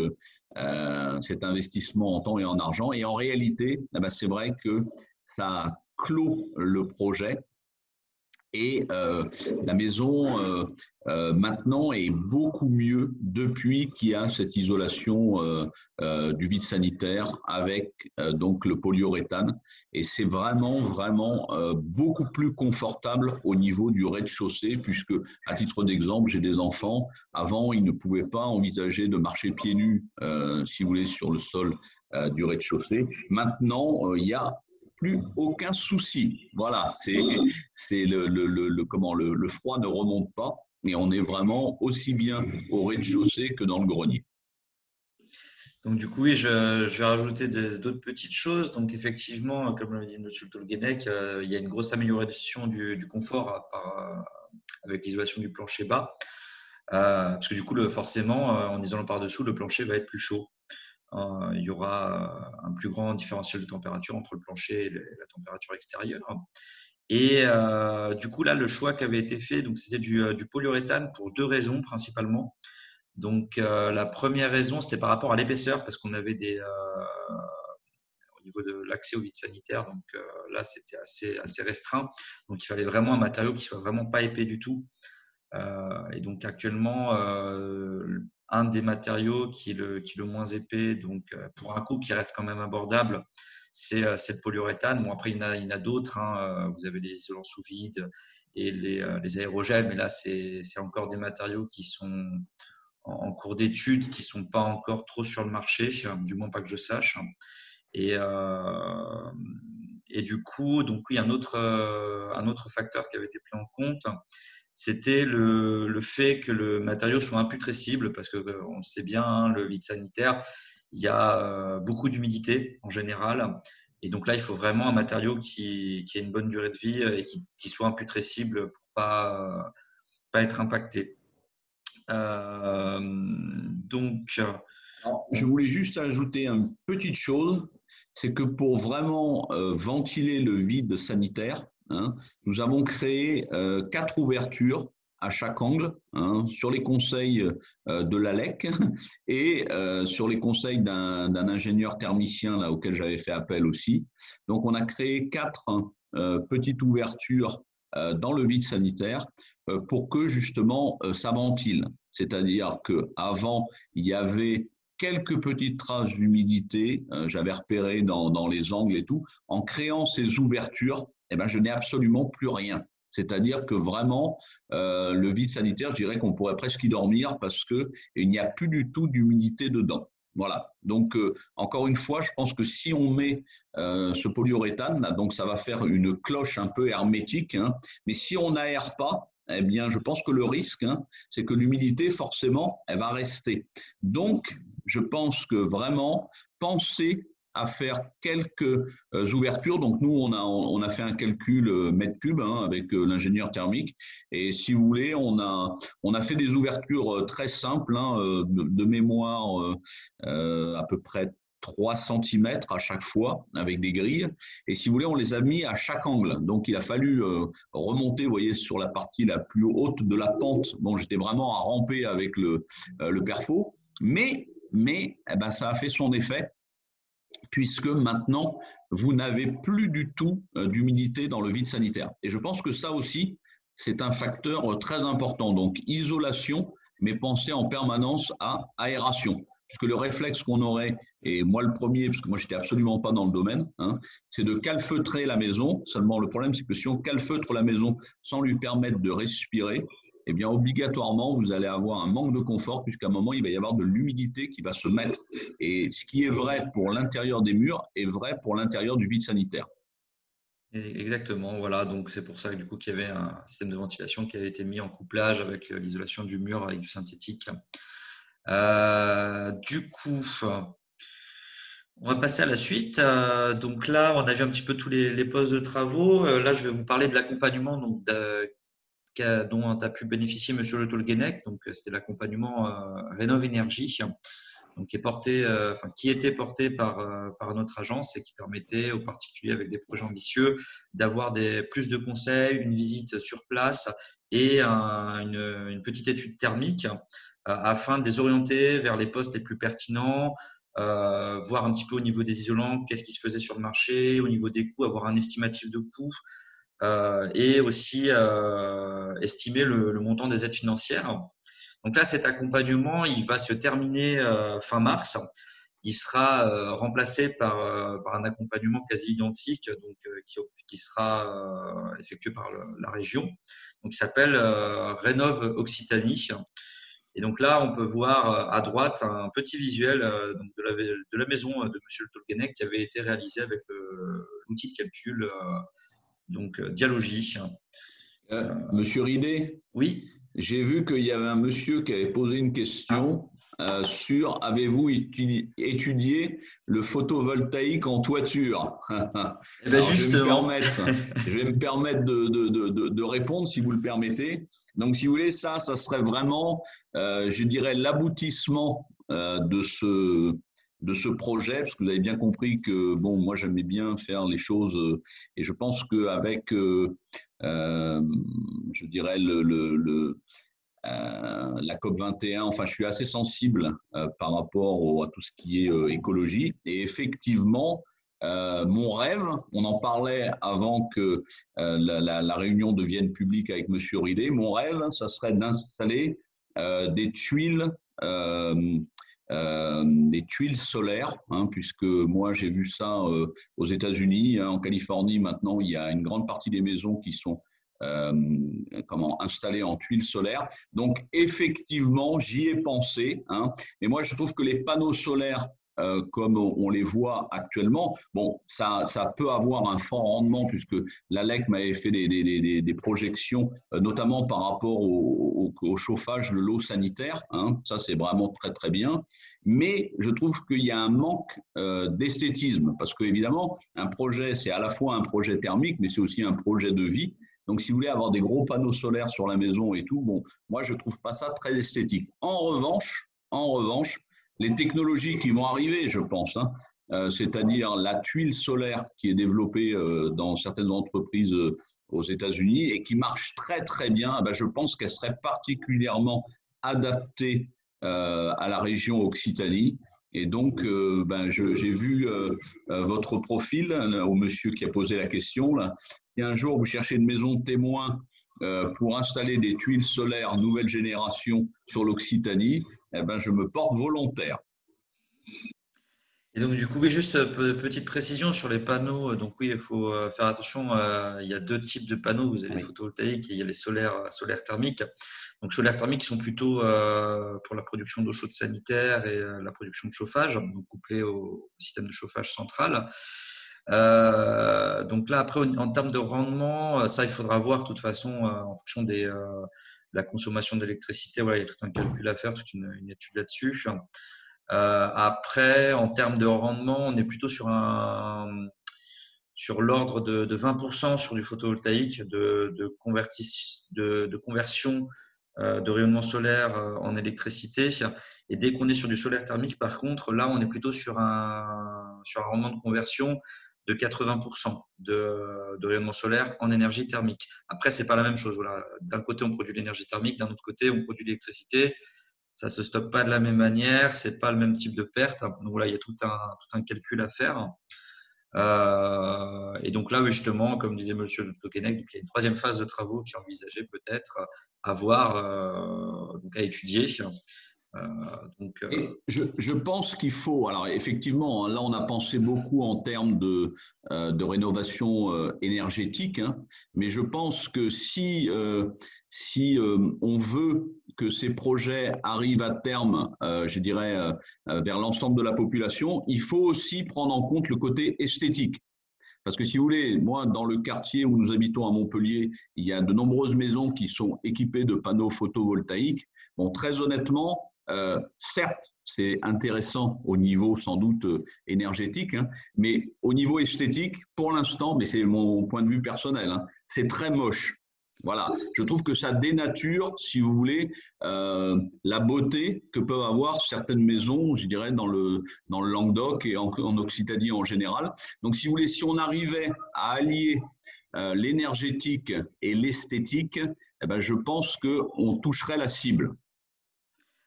cet investissement en temps et en argent. Et en réalité, eh ben, c'est vrai que ça clôt le projet. Et la maison maintenant est beaucoup mieux depuis qu'il y a cette isolation du vide sanitaire avec donc le polyuréthane. Et c'est vraiment, vraiment beaucoup plus confortable au niveau du rez-de-chaussée, puisque, à titre d'exemple, j'ai des enfants. Avant, ils ne pouvaient pas envisager de marcher pieds nus, si vous voulez, sur le sol du rez-de-chaussée. Maintenant, il y a plus aucun souci. Voilà, c'est comment le froid ne remonte pas et on est vraiment aussi bien au rez-de-chaussée que dans le grenier. Donc, du coup, oui, je vais rajouter d'autres petites choses. Donc, effectivement, comme l'a dit M. Tolguenec, il y a une grosse amélioration du confort avec l'isolation du plancher bas. Parce que du coup, forcément, en isolant par-dessous, le plancher va être plus chaud. Il y aura un plus grand différentiel de température entre le plancher et la température extérieure. Et du coup, là, le choix qui avait été fait, donc c'était du polyuréthane pour deux raisons principalement. Donc, la première raison, c'était par rapport à l'épaisseur, parce qu'on avait au niveau de l'accès au vide sanitaire, donc là, c'était assez restreint. Donc, il fallait vraiment un matériau qui soit vraiment pas épais du tout. Et donc, actuellement, un des matériaux qui est le moins épais, donc pour un coût qui reste quand même abordable, c'est le polyuréthane. Bon, après, il y en a d'autres. Hein. Vous avez les isolants sous vide et les aérogels, mais là, c'est encore des matériaux qui sont en cours d'étude, qui ne sont pas encore trop sur le marché, du moins pas que je sache. Et, euh, et du coup, donc oui, un autre facteur qui avait été pris en compte, c'était le fait que le matériau soit imputrescible, parce qu'on sait bien, hein, le vide sanitaire, il y a beaucoup d'humidité en général. Et donc là, il faut vraiment un matériau qui ait une bonne durée de vie et qui soit imputrescible pour pas être impacté. Donc, Alors, je voulais juste ajouter une petite chose, c'est que pour vraiment ventiler le vide sanitaire, hein, nous avons créé 4 ouvertures à chaque angle, hein, sur les conseils de l'ALEC et sur les conseils d'un ingénieur thermicien là, auquel j'avais fait appel aussi. Donc, on a créé 4 petites ouvertures dans le vide sanitaire pour que justement ça ventile. C'est-à-dire qu'avant, il y avait quelques petites traces d'humidité, j'avais repéré dans les angles et tout. En créant ces ouvertures, eh ben, je n'ai absolument plus rien. C'est-à-dire que vraiment, le vide sanitaire, je dirais qu'on pourrait presque y dormir parce qu'il n'y a plus du tout d'humidité dedans. Voilà. Donc, encore une fois, je pense que si on met ce polyuréthane, là, donc ça va faire une cloche un peu hermétique, hein, mais si on n'aère pas, eh bien, je pense que le risque, hein, c'est que l'humidité, forcément, elle va rester. Donc, je pense que vraiment, penser à faire quelques ouvertures. Donc, nous, on a fait un calcul mètre cube, hein, avec l'ingénieur thermique. Et si vous voulez, on a fait des ouvertures très simples, hein, de mémoire à peu près 3 cm à chaque fois avec des grilles. Et si vous voulez, on les a mis à chaque angle. Donc, il a fallu remonter, vous voyez, sur la partie la plus haute de la pente. Bon, j'étais vraiment à ramper avec le perfo. Mais eh ben, ça a fait son effet, puisque maintenant, vous n'avez plus du tout d'humidité dans le vide sanitaire. Et je pense que ça aussi, c'est un facteur très important. Donc, isolation, mais pensez en permanence à aération. Puisque le réflexe qu'on aurait, et moi le premier, parce que moi je n'étais absolument pas dans le domaine, hein, c'est de calfeutrer la maison. Seulement le problème, c'est que si on calfeutre la maison sans lui permettre de respirer, eh bien obligatoirement, vous allez avoir un manque de confort, puisqu'à un moment, il va y avoir de l'humidité qui va se mettre. Et ce qui est vrai pour l'intérieur des murs est vrai pour l'intérieur du vide sanitaire. exactement, voilà. Donc, c'est pour ça que du coup, qu'il y avait un système de ventilation qui avait été mis en couplage avec l'isolation du mur avec du synthétique. Du coup, on va passer à la suite. Donc là, on a vu un petit peu tous les postes de travaux. Là, je vais vous parler de l'accompagnement dont a pu bénéficier M. Le Tolguenec. Donc, c'était l'accompagnement Rénov Énergie. donc qui était porté par notre agence et qui permettait aux particuliers avec des projets ambitieux d'avoir plus de conseils, une visite sur place et une petite étude thermique afin de les orienter vers les postes les plus pertinents, voir un petit peu au niveau des isolants, qu'est-ce qui se faisait sur le marché, au niveau des coûts, avoir un estimatif de coûts et aussi estimer le montant des aides financières. Donc là, cet accompagnement, il va se terminer fin mars. Il sera remplacé par un accompagnement quasi identique, donc qui sera effectué par la région. Donc, il s'appelle Rénov Occitanie. Et donc là, on peut voir à droite un petit visuel donc de la maison de Monsieur Le Tolguenec qui avait été réalisé avec l'outil de calcul donc Dialogie. Monsieur Ridé, Oui. j'ai vu qu'il y avait un monsieur qui avait posé une question sur avez-vous étudié le photovoltaïque en toiture? Eh ben Alors, justement. je vais me permettre de répondre si vous le permettez. Donc, si vous voulez, ça serait vraiment, je dirais, l'aboutissement de ce projet, parce que vous avez bien compris que, bon, moi, j'aimais bien faire les choses et je pense qu'avec, je dirais, la COP 21, enfin, je suis assez sensible par rapport à tout ce qui est écologie. Et effectivement, mon rêve, on en parlait avant que la réunion devienne publique avec Monsieur Ridé, mon rêve, ça serait d'installer des tuiles solaires, puisque moi j'ai vu ça aux États-Unis, en Californie maintenant il y a une grande partie des maisons qui sont installées en tuiles solaires. Donc effectivement j'y ai pensé, mais moi je trouve que les panneaux solaires comme on les voit actuellement, bon, ça peut avoir un fort rendement puisque l'ALEC m'avait fait des projections, notamment par rapport au chauffage de l'eau sanitaire. Ça, c'est vraiment très, très bien. Mais je trouve qu'il y a un manque d'esthétisme parce qu'évidemment, un projet, c'est à la fois un projet thermique, mais c'est aussi un projet de vie. Donc, si vous voulez avoir des gros panneaux solaires sur la maison et tout, bon, moi, je ne trouve pas ça très esthétique. En revanche, les technologies qui vont arriver, je pense, c'est-à-dire la tuile solaire qui est développée dans certaines entreprises aux États-Unis et qui marche très très bien, je pense qu'elle serait particulièrement adaptée à la région Occitanie. Et donc, j'ai vu votre profil au monsieur qui a posé la question. Là. Si un jour vous cherchez une maison de témoin pour installer des tuiles solaires nouvelle génération sur l'Occitanie, je me porte volontaire. Et donc, du coup, oui, juste petite précision sur les panneaux. Donc, oui, il faut faire attention. Il y a deux types de panneaux. Vous avez les photovoltaïques et il y a les solaires thermiques. Donc, solaires thermiques qui sont plutôt pour la production d'eau chaude sanitaire et la production de chauffage, donc couplés au système de chauffage central. Donc là, après, en termes de rendement, ça, il faudra voir de toute façon en fonction de la consommation d'électricité. Voilà, il y a tout un calcul à faire, toute une étude là-dessus. Après, en termes de rendement, on est plutôt sur l'ordre de 20% sur du photovoltaïque, de conversion de rayonnement solaire en électricité. Et dès qu'on est sur du solaire thermique, par contre, là, on est plutôt sur un rendement de conversion de 80% de rayonnement solaire en énergie thermique. Après, c'est pas la même chose. Voilà. D'un côté, on produit de l'énergie thermique, d'un autre côté, on produit de l'électricité. Ça se stocke pas de la même manière, c'est pas le même type de perte. Donc voilà, il y a tout un calcul à faire. Et donc là, justement, comme disait Monsieur Tokenec, il y a une troisième phase de travaux qui est envisagée peut-être à voir, donc à étudier. Je pense qu'il faut, alors effectivement, là on a pensé beaucoup en termes de rénovation énergétique, mais je pense que si on veut que ces projets arrivent à terme, je dirais, vers l'ensemble de la population, il faut aussi prendre en compte le côté esthétique. Parce que si vous voulez, moi, dans le quartier où nous habitons à Montpellier, il y a de nombreuses maisons qui sont équipées de panneaux photovoltaïques. Bon, très honnêtement, certes, c'est intéressant au niveau sans doute énergétique, mais au niveau esthétique, pour l'instant, mais c'est mon point de vue personnel, c'est très moche. Voilà, je trouve que ça dénature, si vous voulez, la beauté que peuvent avoir certaines maisons, je dirais, dans le Languedoc et en Occitanie en général. Donc, si vous voulez, si on arrivait à allier l'énergétique et l'esthétique, eh ben, je pense qu'on toucherait la cible.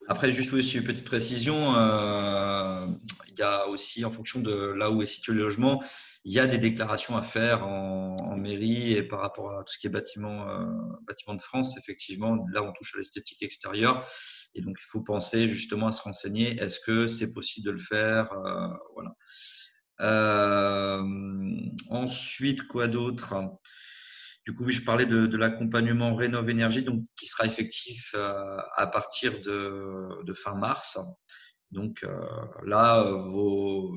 Après, juste aussi une petite précision, il y a aussi, en fonction de là où est situé le logement, il y a des déclarations à faire en mairie et par rapport à tout ce qui est bâtiment de France, effectivement, là on touche à l'esthétique extérieure et donc il faut penser justement à se renseigner, est-ce que c'est possible de le faire, voilà. Ensuite, quoi d'autre? Du coup, oui, je parlais de l'accompagnement Rénov Énergie, donc qui sera effectif à partir de fin mars. Donc là,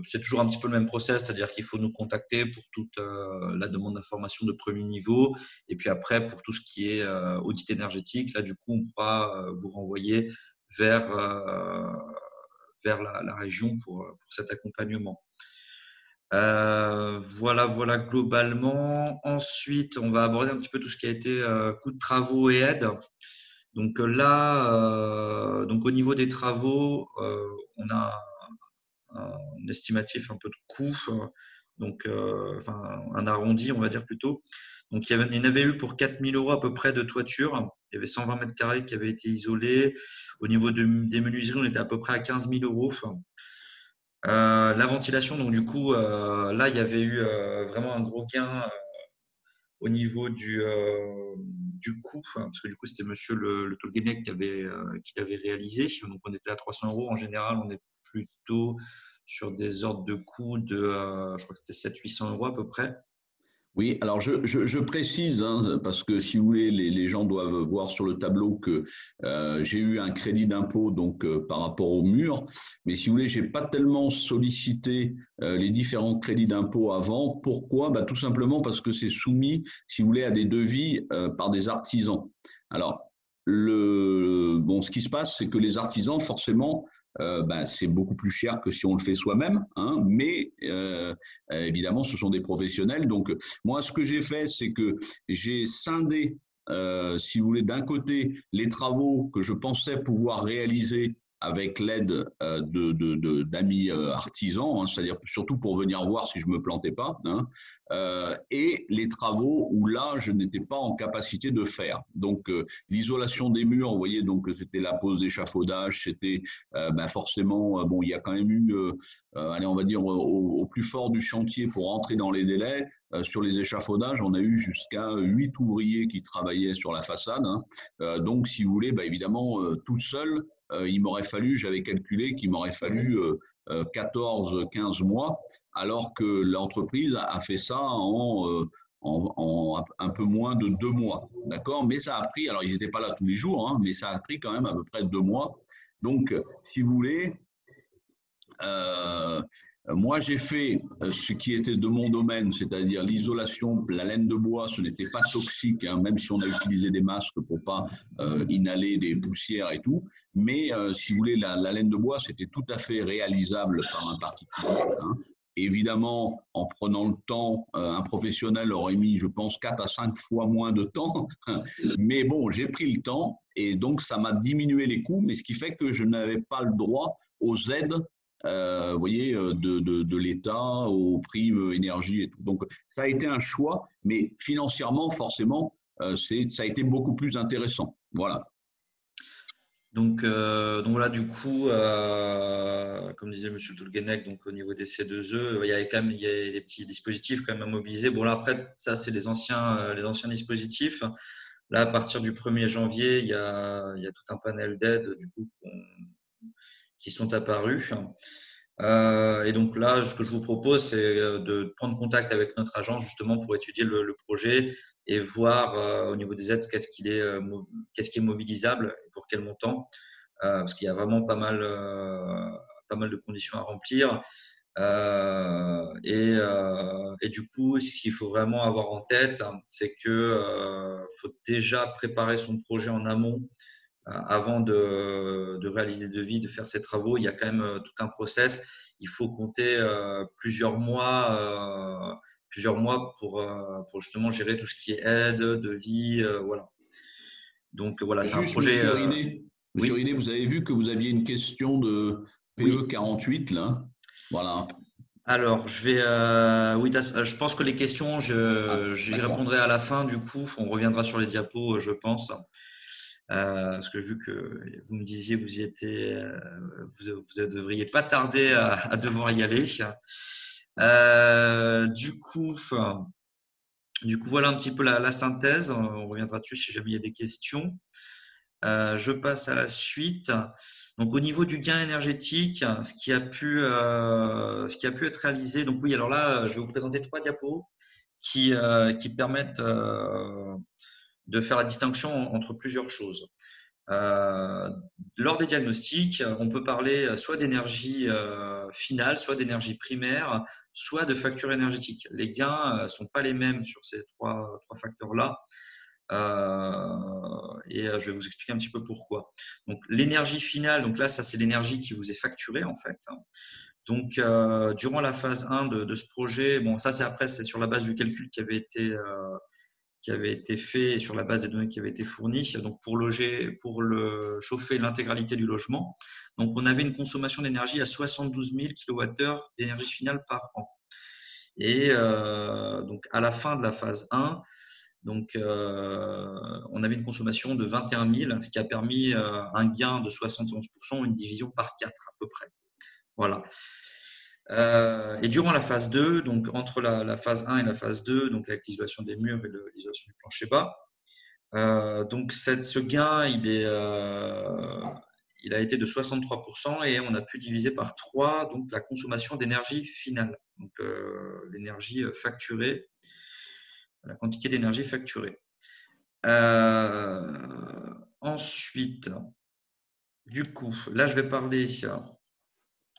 c'est toujours un petit peu le même process, c'est-à-dire qu'il faut nous contacter pour toute la demande d'information de premier niveau, et puis après pour tout ce qui est audit énergétique, là du coup on pourra vous renvoyer vers la région pour cet accompagnement. Voilà globalement. Ensuite, on va aborder un petit peu tout ce qui a été coûts de travaux et aides. Donc là, donc au niveau des travaux, on a un estimatif un peu de coût, donc enfin un arrondi, on va dire plutôt. Donc il y en avait eu pour 4 000 € à peu près de toiture. Il y avait 120 mètres carrés qui avaient été isolés. Au niveau des menuiseries, on était à peu près à 15 000 €. La ventilation, donc du coup, là, il y avait eu vraiment un gros gain au niveau du coût, parce que du coup, c'était monsieur le Tolguenec qui l'avait réalisé. Donc, on était à 300 €. En général, on est plutôt sur des ordres de coût de, je crois que c'était 700-800 € à peu près. Oui, alors je précise, hein, parce que si vous voulez, les gens doivent voir sur le tableau que j'ai eu un crédit d'impôt donc par rapport au mur, mais si vous voulez, j'ai pas tellement sollicité les différents crédits d'impôt avant. Pourquoi? Bah, tout simplement parce que c'est soumis, si vous voulez, à des devis par des artisans. Alors, ce qui se passe, c'est que les artisans, forcément, ben, c'est beaucoup plus cher que si on le fait soi-même, hein, mais évidemment, ce sont des professionnels. Donc, moi, ce que j'ai fait, c'est que j'ai scindé, si vous voulez, d'un côté, les travaux que je pensais pouvoir réaliser avec l'aide d'amis artisans, hein, c'est-à-dire surtout pour venir voir si je ne me plantais pas, hein, et les travaux où là, je n'étais pas en capacité de faire. Donc, l'isolation des murs, vous voyez, donc c'était la pose d'échafaudage, c'était ben forcément, bon, il y a quand même eu, allez, on va dire, au plus fort du chantier pour rentrer dans les délais. Sur les échafaudages, on a eu jusqu'à 8 ouvriers qui travaillaient sur la façade. Hein. Donc, si vous voulez, bah, évidemment, tout seul, il m'aurait fallu, j'avais calculé qu'il m'aurait fallu 14-15 mois, alors que l'entreprise a fait ça en un peu moins de 2 mois. D'accord? Mais ça a pris, alors ils n'étaient pas là tous les jours, hein, mais ça a pris quand même à peu près 2 mois. Donc, si vous voulez, moi, j'ai fait ce qui était de mon domaine, c'est-à-dire l'isolation, la laine de bois, ce n'était pas toxique, hein, même si on a utilisé des masques pour pas inhaler des poussières et tout. Mais si vous voulez, la laine de bois, c'était tout à fait réalisable par un particulier. Hein. Évidemment, en prenant le temps, un professionnel aurait mis, je pense, 4 à 5 fois moins de temps. Mais bon, j'ai pris le temps et donc ça m'a diminué les coûts, mais ce qui fait que je n'avais pas le droit aux aides vous voyez, de l'État aux primes énergie et tout. Donc, ça a été un choix, mais financièrement, forcément, ça a été beaucoup plus intéressant. Voilà. Donc voilà, du coup, comme disait Monsieur Toulguenec, donc au niveau des C2E, il y a quand même des petits dispositifs quand même à mobiliser. Bon là après, ça c'est les anciens dispositifs. Là, à partir du 1er janvier, il y a tout un panel d'aides du coup qui sont apparus. Et donc là, ce que je vous propose, c'est de prendre contact avec notre agent justement pour étudier le projet et voir au niveau des aides qu'est-ce qui est mobilisable et pour quel montant, parce qu'il y a vraiment pas mal de conditions à remplir. Et du coup, ce qu'il faut vraiment avoir en tête, c'est que faut déjà préparer son projet en amont avant de réaliser des devis, de faire ces travaux. Il y a quand même tout un process. Il faut compter plusieurs mois plusieurs mois pour justement gérer tout ce qui est aide, devis, voilà. Donc voilà, c'est un Juste, projet. Monsieur Oui, Rinet, vous avez vu que vous aviez une question de PE oui. 48 là. Voilà. Alors, oui, je pense que les questions, Ah, j'y d'accord. répondrai à la fin. Du coup, on reviendra sur les diapos, je pense. Parce que vu que vous me disiez vous y étiez, vous ne devriez pas tarder à devoir y aller. Du coup, voilà un petit peu la synthèse. On reviendra dessus si jamais il y a des questions. Je passe à la suite. Donc, au niveau du gain énergétique, ce qui a pu être réalisé. Donc, oui, alors là, je vais vous présenter 3 diapos qui permettent de faire la distinction entre plusieurs choses. Euh, Lors des diagnostics, on peut parler soit d'énergie finale, soit d'énergie primaire, soit de facture énergétique. Les gains ne sont pas les mêmes sur ces trois facteurs-là. Et je vais vous expliquer un petit peu pourquoi. Donc l'énergie finale, donc là, ça c'est l'énergie qui vous est facturée en fait. Donc durant la phase 1 de ce projet, bon ça c'est après, c'est sur la base du calcul qui avait été fait sur la base des données qui avaient été fournies. Donc pour chauffer l'intégralité du logement. Donc on avait une consommation d'énergie à 72 000 kWh d'énergie finale par an. Et donc à la fin de la phase 1, donc on avait une consommation de 21 000, ce qui a permis un gain de 71%, une division par 4 à peu près. Voilà. Et durant la phase 2, donc entre la phase 1 et la phase 2, donc avec l'isolation des murs et l'isolation du plancher bas, donc ce gain, il a été de 63% et on a pu diviser par 3 donc la consommation d'énergie finale, donc l'énergie facturée, la quantité d'énergie facturée. Ensuite, du coup, là je vais parler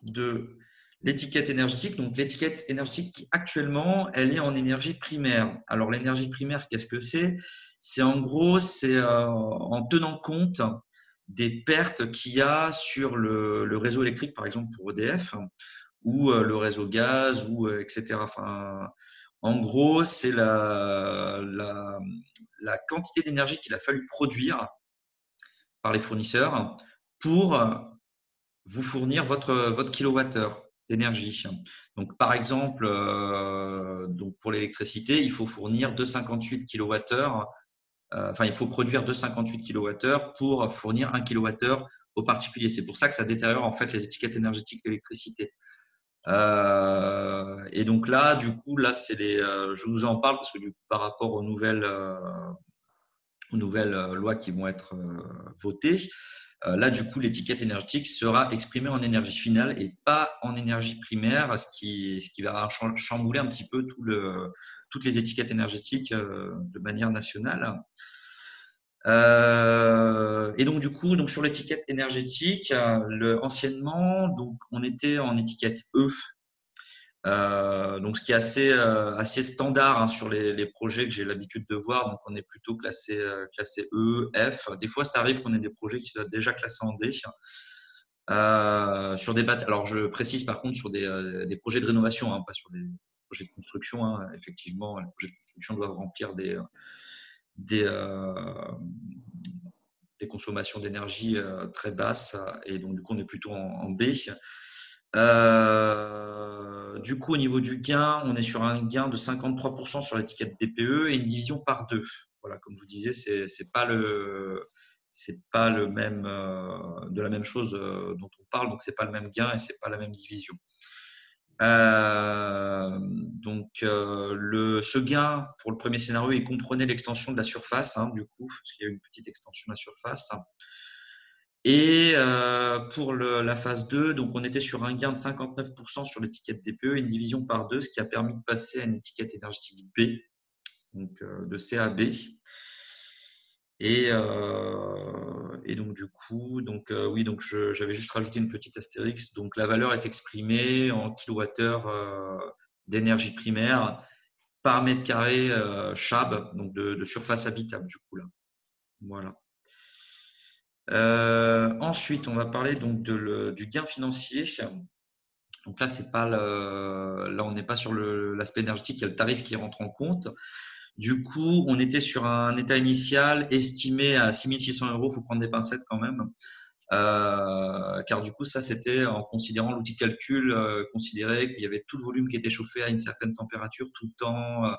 de l'étiquette énergétique. Donc l'étiquette énergétique actuellement, elle est en énergie primaire. Alors l'énergie primaire, qu'est-ce que c'est? C'est en gros, c'est en tenant compte des pertes qu'il y a sur le réseau électrique, par exemple pour EDF, ou le réseau gaz, ou etc. Enfin, en gros, c'est la quantité d'énergie qu'il a fallu produire par les fournisseurs pour vous fournir votre kilowattheure d'énergie. Donc, par exemple, donc pour l'électricité, il faut fournir 2,58 kWh. Enfin, il faut produire 2,58 kWh pour fournir 1 kWh aux particuliers. C'est pour ça que ça détériore en fait les étiquettes énergétiques de l'électricité. Et donc là, du coup, là, je vous en parle parce que du coup, par rapport aux nouvelles lois qui vont être votées, là, du coup, l'étiquette énergétique sera exprimée en énergie finale et pas en énergie primaire, ce qui va chambouler un petit peu toutes les étiquettes énergétiques de manière nationale. Et donc, du coup, sur l'étiquette énergétique, anciennement, donc, on était en étiquette E. Donc, ce qui est assez standard hein, sur les projets que j'ai l'habitude de voir. Donc, on est plutôt classé E, F. Des fois, ça arrive qu'on ait des projets qui soient déjà classés en D. Sur des bâtiments. Alors, je précise par contre sur des projets de rénovation, hein, pas sur des projets de construction. Hein. Effectivement, les projets de construction doivent remplir des, des consommations d'énergie très basses. Et donc, du coup, on est plutôt en B. Du coup, au niveau du gain, on est sur un gain de 53% sur l'étiquette DPE et une division par 2. Voilà, comme vous disiez, c'est pas le même de la même chose dont on parle, donc c'est pas le même gain et c'est pas la même division. Ce gain pour le premier scénario, il comprenait l'extension de la surface, hein, du coup, parce qu'il y a une petite extension de la surface. Et pour la phase 2, donc on était sur un gain de 59% sur l'étiquette DPE et une division par 2, ce qui a permis de passer à une étiquette énergétique B, donc de C à B. Et donc du coup, oui, donc j'avais juste rajouté une petite astérix. Donc la valeur est exprimée en kilowattheure d'énergie primaire par mètre carré CHAB, donc de surface habitable du coup là. Voilà. Ensuite, on va parler donc du gain financier. Donc là, c'est pas là, on n'est pas sur l'aspect énergétique, il y a le tarif qui rentre en compte. Du coup, on était sur un état initial estimé à 6 600 euros. Il faut prendre des pincettes quand même. Car du coup, ça, c'était en considérant l'outil de calcul, considérait qu'il y avait tout le volume qui était chauffé à une certaine température tout le temps.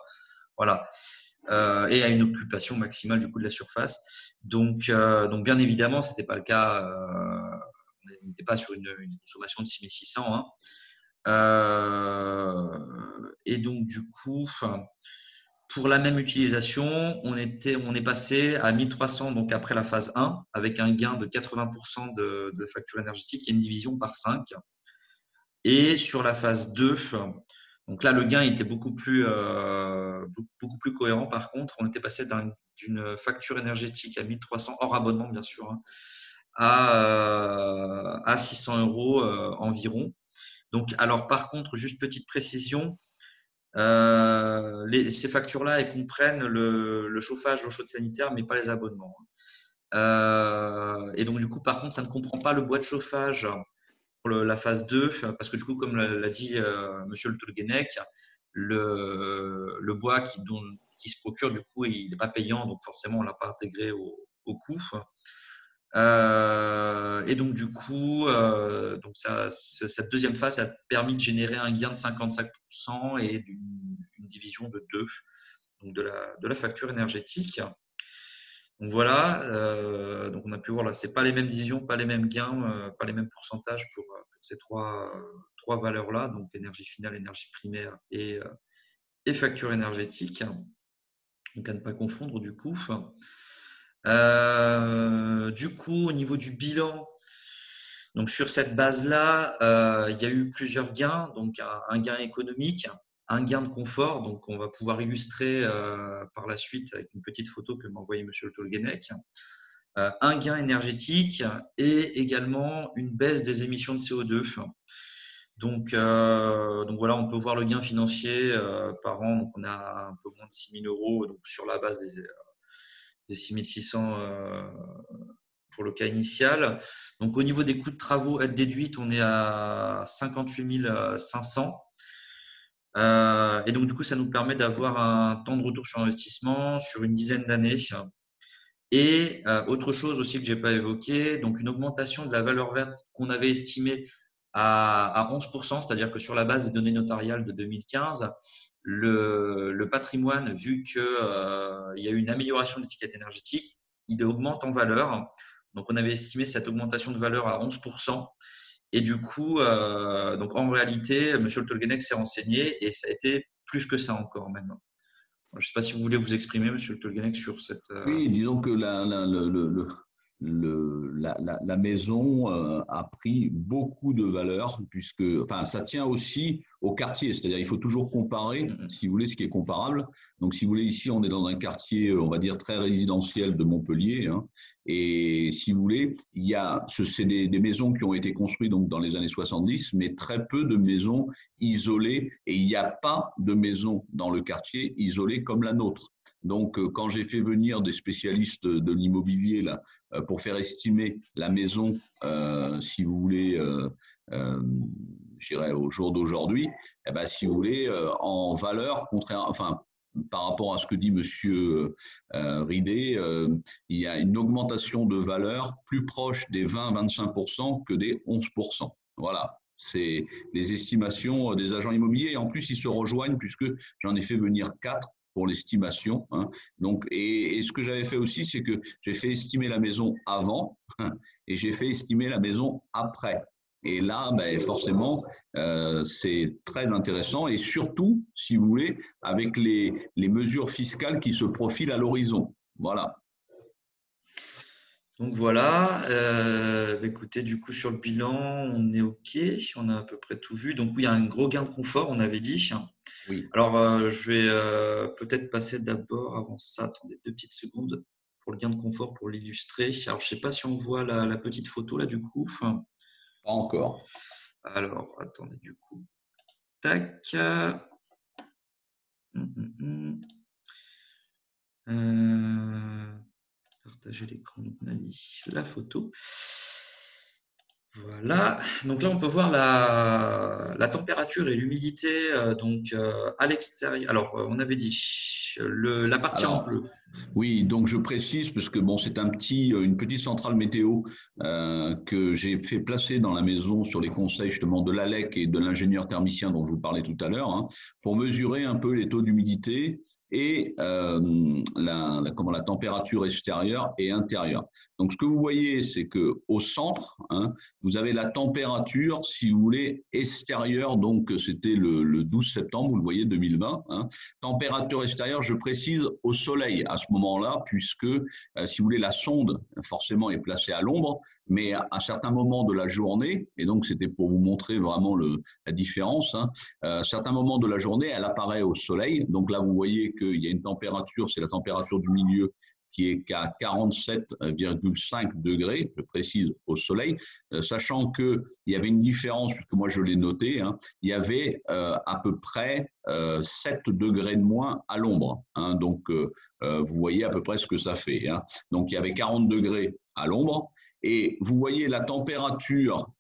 Voilà. Et à une occupation maximale du coup de la surface. Donc bien évidemment, c'était pas le cas. On n'était pas sur une consommation de 6600. Hein. Et donc du coup, pour la même utilisation, on est passé à 1300 donc après la phase 1 avec un gain de 80% de facture énergétique et une division par 5. Et sur la phase 2, donc là, le gain était beaucoup plus cohérent. Par contre, on était passé d'une facture énergétique à 1300 hors abonnement, bien sûr, hein, à 600 euros environ. Donc, alors par contre, juste petite précision, ces factures-là, elles comprennent le chauffage, l'eau chaude sanitaire, mais pas les abonnements. Et donc, du coup, par contre, ça ne comprend pas le bois de chauffage pour la phase 2, parce que du coup, comme l'a dit Monsieur Le Toulguenec, le bois qui se procure, du coup, il n'est pas payant, donc forcément, on ne l'a pas intégré au coût. Et donc, du coup, cette deuxième phase a permis de générer un gain de 55% et une division de 2 donc de la facture énergétique. Donc voilà, donc on a pu voir là, c'est pas les mêmes divisions, pas les mêmes gains, pas les mêmes pourcentages pour ces trois valeurs-là, donc énergie finale, énergie primaire et facture énergétique. Donc à ne pas confondre du coup. Du coup, au niveau du bilan, donc sur cette base-là, il y a eu plusieurs gains, donc un gain économique, un gain de confort, donc on va pouvoir illustrer par la suite avec une petite photo que m'a envoyé Monsieur Le Tolguenec, un gain énergétique et également une baisse des émissions de CO2. Donc voilà, on peut voir le gain financier par an, donc on a un peu moins de 6 000 euros donc sur la base des 6 600 pour le cas initial. Donc, au niveau des coûts de travaux aides déduites, on est à 58 500. Et donc, du coup, ça nous permet d'avoir un temps de retour sur investissement sur une dizaine d'années. Et autre chose aussi que je n'ai pas évoqué, donc une augmentation de la valeur verte qu'on avait estimée à 11%, c'est-à-dire que sur la base des données notariales de 2015, le patrimoine, vu qu'il y a eu une amélioration de l'étiquette énergétique, il augmente en valeur. Donc, on avait estimé cette augmentation de valeur à 11%. Et du coup, donc en réalité, M. Le Tolguenec s'est renseigné et ça a été plus que ça encore même. Je ne sais pas si vous voulez vous exprimer, M. Le Tolguenec, sur cette… Oui, disons que la maison a pris beaucoup de valeur, puisque, enfin, ça tient aussi au quartier, c'est-à-dire il faut toujours comparer, si vous voulez, ce qui est comparable. Donc, si vous voulez, ici, on est dans un quartier, on va dire, très résidentiel de Montpellier, hein, et si vous voulez, c'est des maisons qui ont été construites donc, dans les années 70, mais très peu de maisons isolées, et il n'y a pas de maisons dans le quartier isolées comme la nôtre. Donc, quand j'ai fait venir des spécialistes de l'immobilier là pour faire estimer la maison, si vous voulez, je dirais au jour d'aujourd'hui, eh ben, si vous voulez, en valeur, enfin, par rapport à ce que dit Monsieur Ridé, il y a une augmentation de valeur plus proche des 20-25% que des 11%. Voilà. C'est les estimations des agents immobiliers. Et en plus, ils se rejoignent puisque j'en ai fait venir 4 pour l'estimation. Hein. Donc, et ce que j'avais fait aussi, c'est que j'ai fait estimer la maison avant et j'ai fait estimer la maison après. Et là, ben, forcément, c'est très intéressant et surtout, si vous voulez, avec les mesures fiscales qui se profilent à l'horizon. Voilà. Donc voilà, écoutez, du coup sur le bilan, on est OK, on a à peu près tout vu. Donc oui, il y a un gros gain de confort, on avait dit. Oui. Alors je vais peut-être passer d'abord avant ça, attendez 2 petites secondes pour le gain de confort pour l'illustrer. Alors je ne sais pas si on voit la petite photo là du coup. Pas encore. Alors attendez du coup, tac. Partager l'écran, donc on a dit la photo. Voilà, donc là on peut voir la température et l'humidité à l'extérieur. Alors on avait dit la partie en Alors, bleu. oui, donc je précise parce que bon, c'est une petite centrale météo que j'ai fait placer dans la maison sur les conseils justement de l'ALEC et de l'ingénieur thermicien dont je vous parlais tout à l'heure, hein, pour mesurer un peu les taux d'humidité et la température extérieure et intérieure. Donc ce que vous voyez, c'est que au centre, hein, vous avez la température, si vous voulez, extérieure. Donc c'était le 12 septembre, vous le voyez, 2020. Hein, température extérieure, je précise, au soleil à ce moment-là, puisque, si vous voulez, la sonde, forcément, est placée à l'ombre, mais à certains moments de la journée, et donc c'était pour vous montrer vraiment la différence, hein, à certains moments de la journée, elle apparaît au soleil. Donc là, vous voyez qu'il y a une température, c'est la température du milieu, qui est qu'à 47,5 degrés, je précise, au soleil, sachant qu'il y avait une différence, puisque moi je l'ai noté, hein, il y avait à peu près 7 degrés de moins à l'ombre. Hein, donc, vous voyez à peu près ce que ça fait. Hein. Donc, il y avait 40 degrés à l'ombre. Et vous voyez la température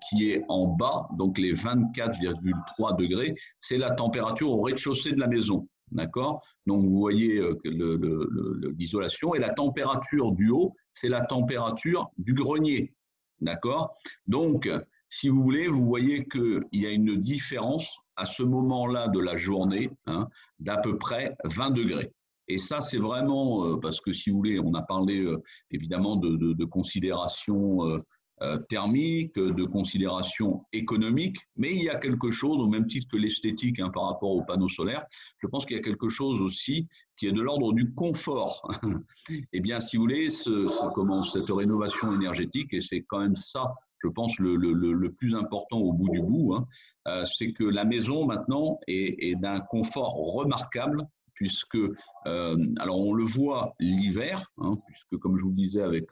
qui est en bas, donc les 24,3 degrés, c'est la température au rez-de-chaussée de la maison. D'accord. Donc, vous voyez l'isolation. Et la température du haut, c'est la température du grenier. D'accord. Donc, si vous voulez, vous voyez qu'il y a une différence à ce moment-là de la journée, hein, d'à peu près 20 degrés. Et ça, c'est vraiment, parce que si vous voulez, on a parlé évidemment de considérations thermiques, de considérations économiques, mais il y a quelque chose, au même titre que l'esthétique, hein, par rapport aux panneaux solaires, je pense qu'il y a quelque chose aussi qui est de l'ordre du confort. Eh bien, si vous voulez, cette rénovation énergétique, et c'est quand même ça, je pense, le plus important au bout du bout, hein, c'est que la maison maintenant est d'un confort remarquable, puisque, alors on le voit l'hiver, hein, puisque comme je vous le disais avec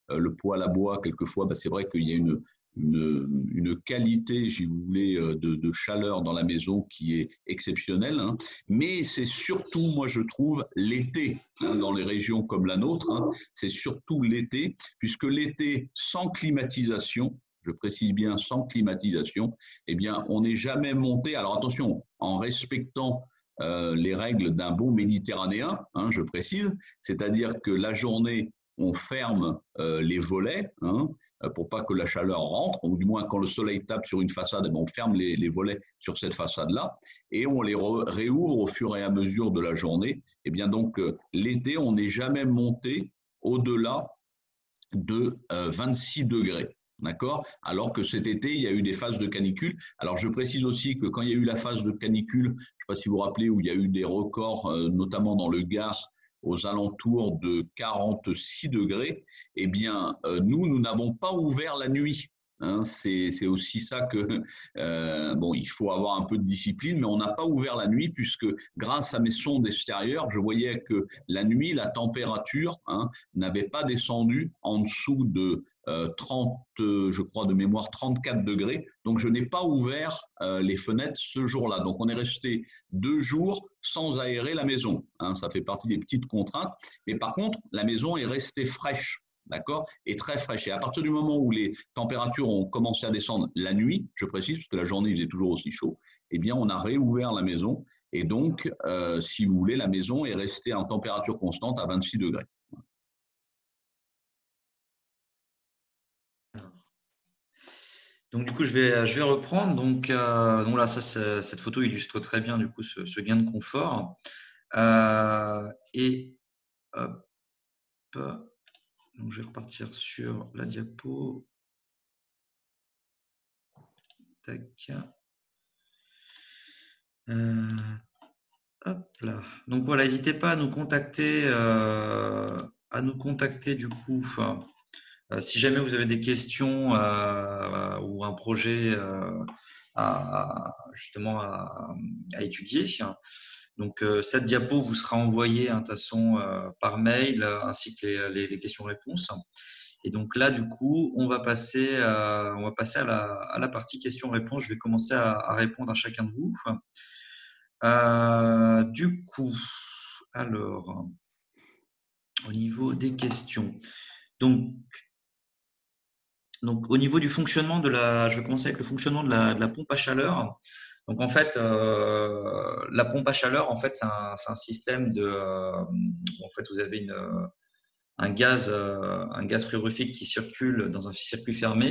le poêle à bois, quelquefois, bah, c'est vrai qu'il y a une qualité, si vous voulez, de chaleur dans la maison qui est exceptionnelle, hein, mais c'est surtout, moi je trouve, l'été, hein, dans les régions comme la nôtre, hein, c'est surtout l'été, puisque l'été sans climatisation, je précise bien sans climatisation, eh bien, on n'est jamais monté, alors attention, en respectant les règles d'un bon méditerranéen, hein, je précise, c'est-à-dire que la journée, on ferme les volets, hein, pour pas que la chaleur rentre, ou du moins quand le soleil tape sur une façade, on ferme les volets sur cette façade-là, et on les réouvre au fur et à mesure de la journée. Et bien donc l'été, on n'est jamais monté au-delà de 26 degrés. D'accord. Alors que cet été, il y a eu des phases de canicule. Alors, je précise aussi que quand il y a eu la phase de canicule, je ne sais pas si vous vous rappelez, où il y a eu des records, notamment dans le Gard, aux alentours de 46 degrés, eh bien, nous n'avons pas ouvert la nuit. Hein, c'est aussi ça que, bon, il faut avoir un peu de discipline, mais on n'a pas ouvert la nuit puisque grâce à mes sondes extérieures, je voyais que la nuit, la température, hein, n'avait pas descendu en dessous de 30, je crois de mémoire, 34 degrés. Donc, je n'ai pas ouvert les fenêtres ce jour-là. Donc, on est resté 2 jours sans aérer la maison. Hein, ça fait partie des petites contraintes. Mais par contre, la maison est restée fraîche. D'accord. Et très fraîche. Et à partir du moment où les températures ont commencé à descendre la nuit, je précise, parce que la journée, il est toujours aussi chaud, eh bien, on a réouvert la maison. Et donc, si vous voulez, la maison est restée en température constante à 26 degrés. Donc du coup, je vais reprendre. Donc là, cette photo illustre très bien du coup ce gain de confort. Et hop, donc je vais repartir sur la diapo. Tac. Hop là. Donc voilà, n'hésitez pas à nous contacter du coup. Si jamais vous avez des questions ou un projet justement à étudier. Donc cette diapo vous sera envoyée de toute façon par mail ainsi que les questions-réponses. Et donc là, du coup, on va passer à la partie questions-réponses. Je vais commencer à répondre à chacun de vous. Du coup, alors, au niveau des questions. Donc, Donc, au niveau du fonctionnement je vais commencer avec le fonctionnement de la pompe à chaleur. Donc, en fait, la pompe à chaleur, en fait, c'est un système en fait, vous avez un gaz frigorifique qui circule dans un circuit fermé.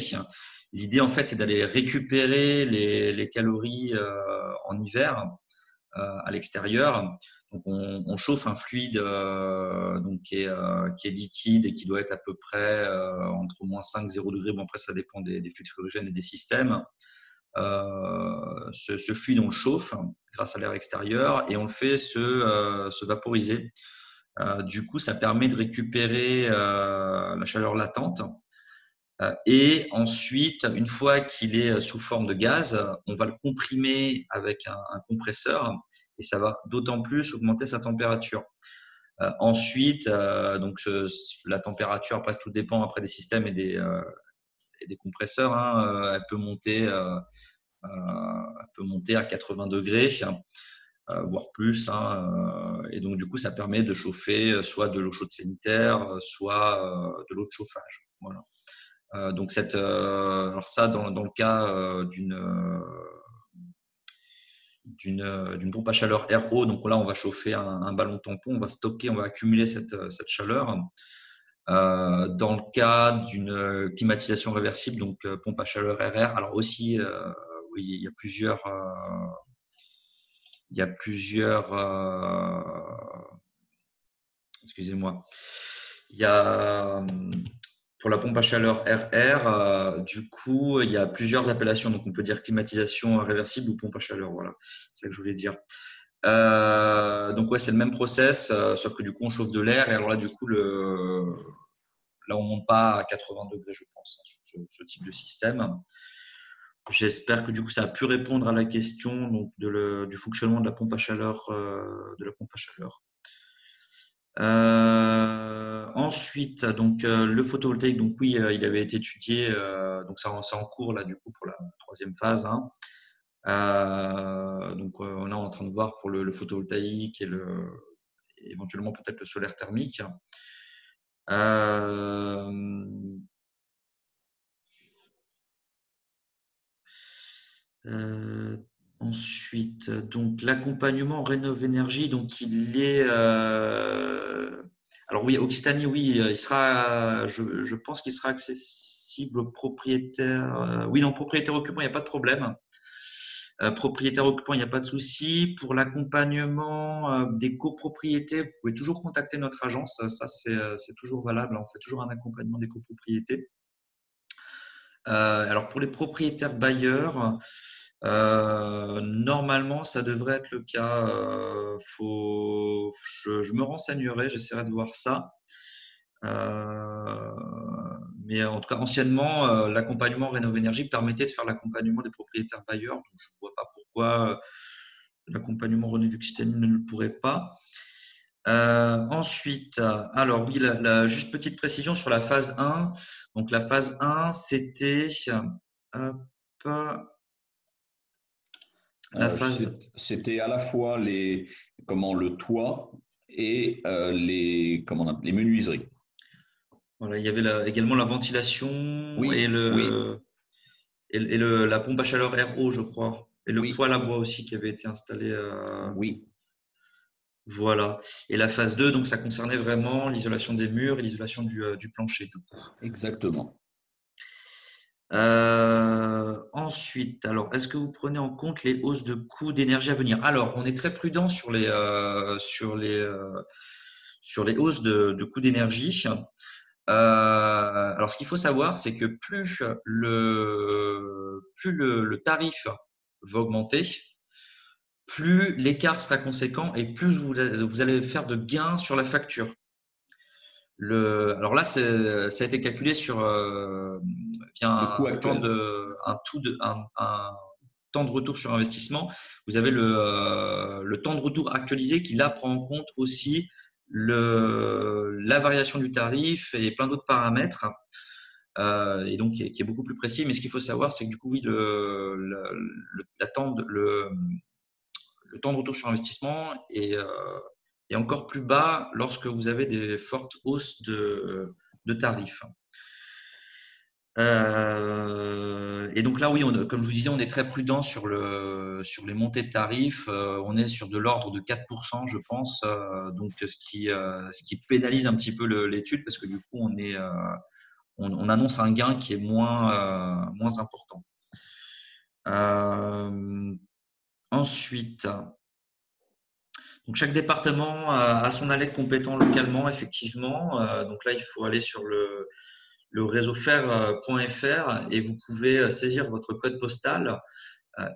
L'idée, en fait, c'est d'aller récupérer les calories en hiver à l'extérieur. Donc, on chauffe un fluide donc qui est liquide et qui doit être à peu près entre moins 5 et 0 degrés. Bon, après, ça dépend des fluides frigorigènes et des systèmes. Ce fluide, on le chauffe grâce à l'air extérieur et on le fait se vaporiser. Du coup, ça permet de récupérer la chaleur latente. Et ensuite, une fois qu'il est sous forme de gaz, on va le comprimer avec un compresseur et ça va d'autant plus augmenter sa température. Ensuite, la température, après tout dépend après des systèmes et des compresseurs, hein, elle peut monter à 80 degrés, voire plus, hein, et donc du coup, ça permet de chauffer soit de l'eau chaude sanitaire, soit de l'eau de chauffage. Voilà. Donc alors ça, dans le cas d'une pompe à chaleur RO, donc là, on va chauffer un ballon tampon, on va stocker, on va accumuler cette chaleur. Dans le cas d'une climatisation réversible, donc pompe à chaleur RR, alors aussi, oui, il y a plusieurs, excusez-moi, il y a pour la pompe à chaleur RR, du coup, il y a plusieurs appellations. Donc, on peut dire climatisation réversible ou pompe à chaleur. Voilà, c'est ça que je voulais dire. Donc, ouais, c'est le même process, sauf que du coup, on chauffe de l'air. Et alors là, du coup, là, on monte pas à 80 degrés, je pense, hein, sur ce type de système. J'espère que du coup, ça a pu répondre à la question donc, du fonctionnement de la pompe à chaleur. Ensuite, donc le photovoltaïque, donc oui, il avait été étudié, donc c'est en cours là du coup pour la troisième phase, hein. Donc on est en train de voir pour le photovoltaïque et éventuellement peut-être le solaire thermique. Euh, Ensuite, donc l'accompagnement Rénov Énergie, donc il est. Alors oui, Occitanie, oui, il sera. Je pense qu'il sera accessible aux propriétaires. Oui, non, propriétaires occupants, il n'y a pas de problème. Propriétaires occupants, il n'y a pas de souci. Pour l'accompagnement des copropriétés, vous pouvez toujours contacter notre agence. Ça, c'est toujours valable. On fait toujours un accompagnement des copropriétés. Alors pour les propriétaires bailleurs. Normalement, ça devrait être le cas. Je me renseignerai, j'essaierai de voir ça. Mais en tout cas, anciennement, l'accompagnement Rénov Énergie permettait de faire l'accompagnement des propriétaires bailleurs. Donc, je ne vois pas pourquoi l'accompagnement René Occitanie ne le pourrait pas. Ensuite, alors oui, juste petite précision sur la phase 1. Donc, la phase 1, c'était la phase. C'était à la fois le toit et les menuiseries. Voilà, il y avait également la ventilation Oui, et oui, la pompe à chaleur RO, je crois. Et le oui, poêle à bois aussi qui avait été installé. oui, Voilà. Et la phase 2, donc ça concernait vraiment l'isolation des murs et l'isolation du plancher, du coup. exactement. Ensuite, alors, est-ce que vous prenez en compte les hausses de coûts d'énergie à venir? Alors, on est très prudent sur les hausses de coûts d'énergie. Alors, ce qu'il faut savoir, c'est que plus le tarif va augmenter, plus l'écart sera conséquent et plus vous allez faire de gains sur la facture. Alors là, ça a été calculé via Le coût actuel. un temps de retour sur investissement. Vous avez le temps de retour actualisé qui là prend en compte aussi la variation du tarif et plein d'autres paramètres. Et donc qui est beaucoup plus précis. Mais ce qu'il faut savoir, c'est que du coup, oui, le temps de retour sur investissement est encore plus bas lorsque vous avez des fortes hausses de tarifs. Et donc là, oui, comme je vous disais, on est très prudent sur les montées de tarifs. On est sur de l'ordre de 4%, je pense. Donc, ce qui pénalise un petit peu l'étude parce que du coup, on annonce un gain qui est moins important. Ensuite, donc chaque département a son ALEC compétent localement, effectivement. Donc là, il faut aller sur le réseau fer.fr et vous pouvez saisir votre code postal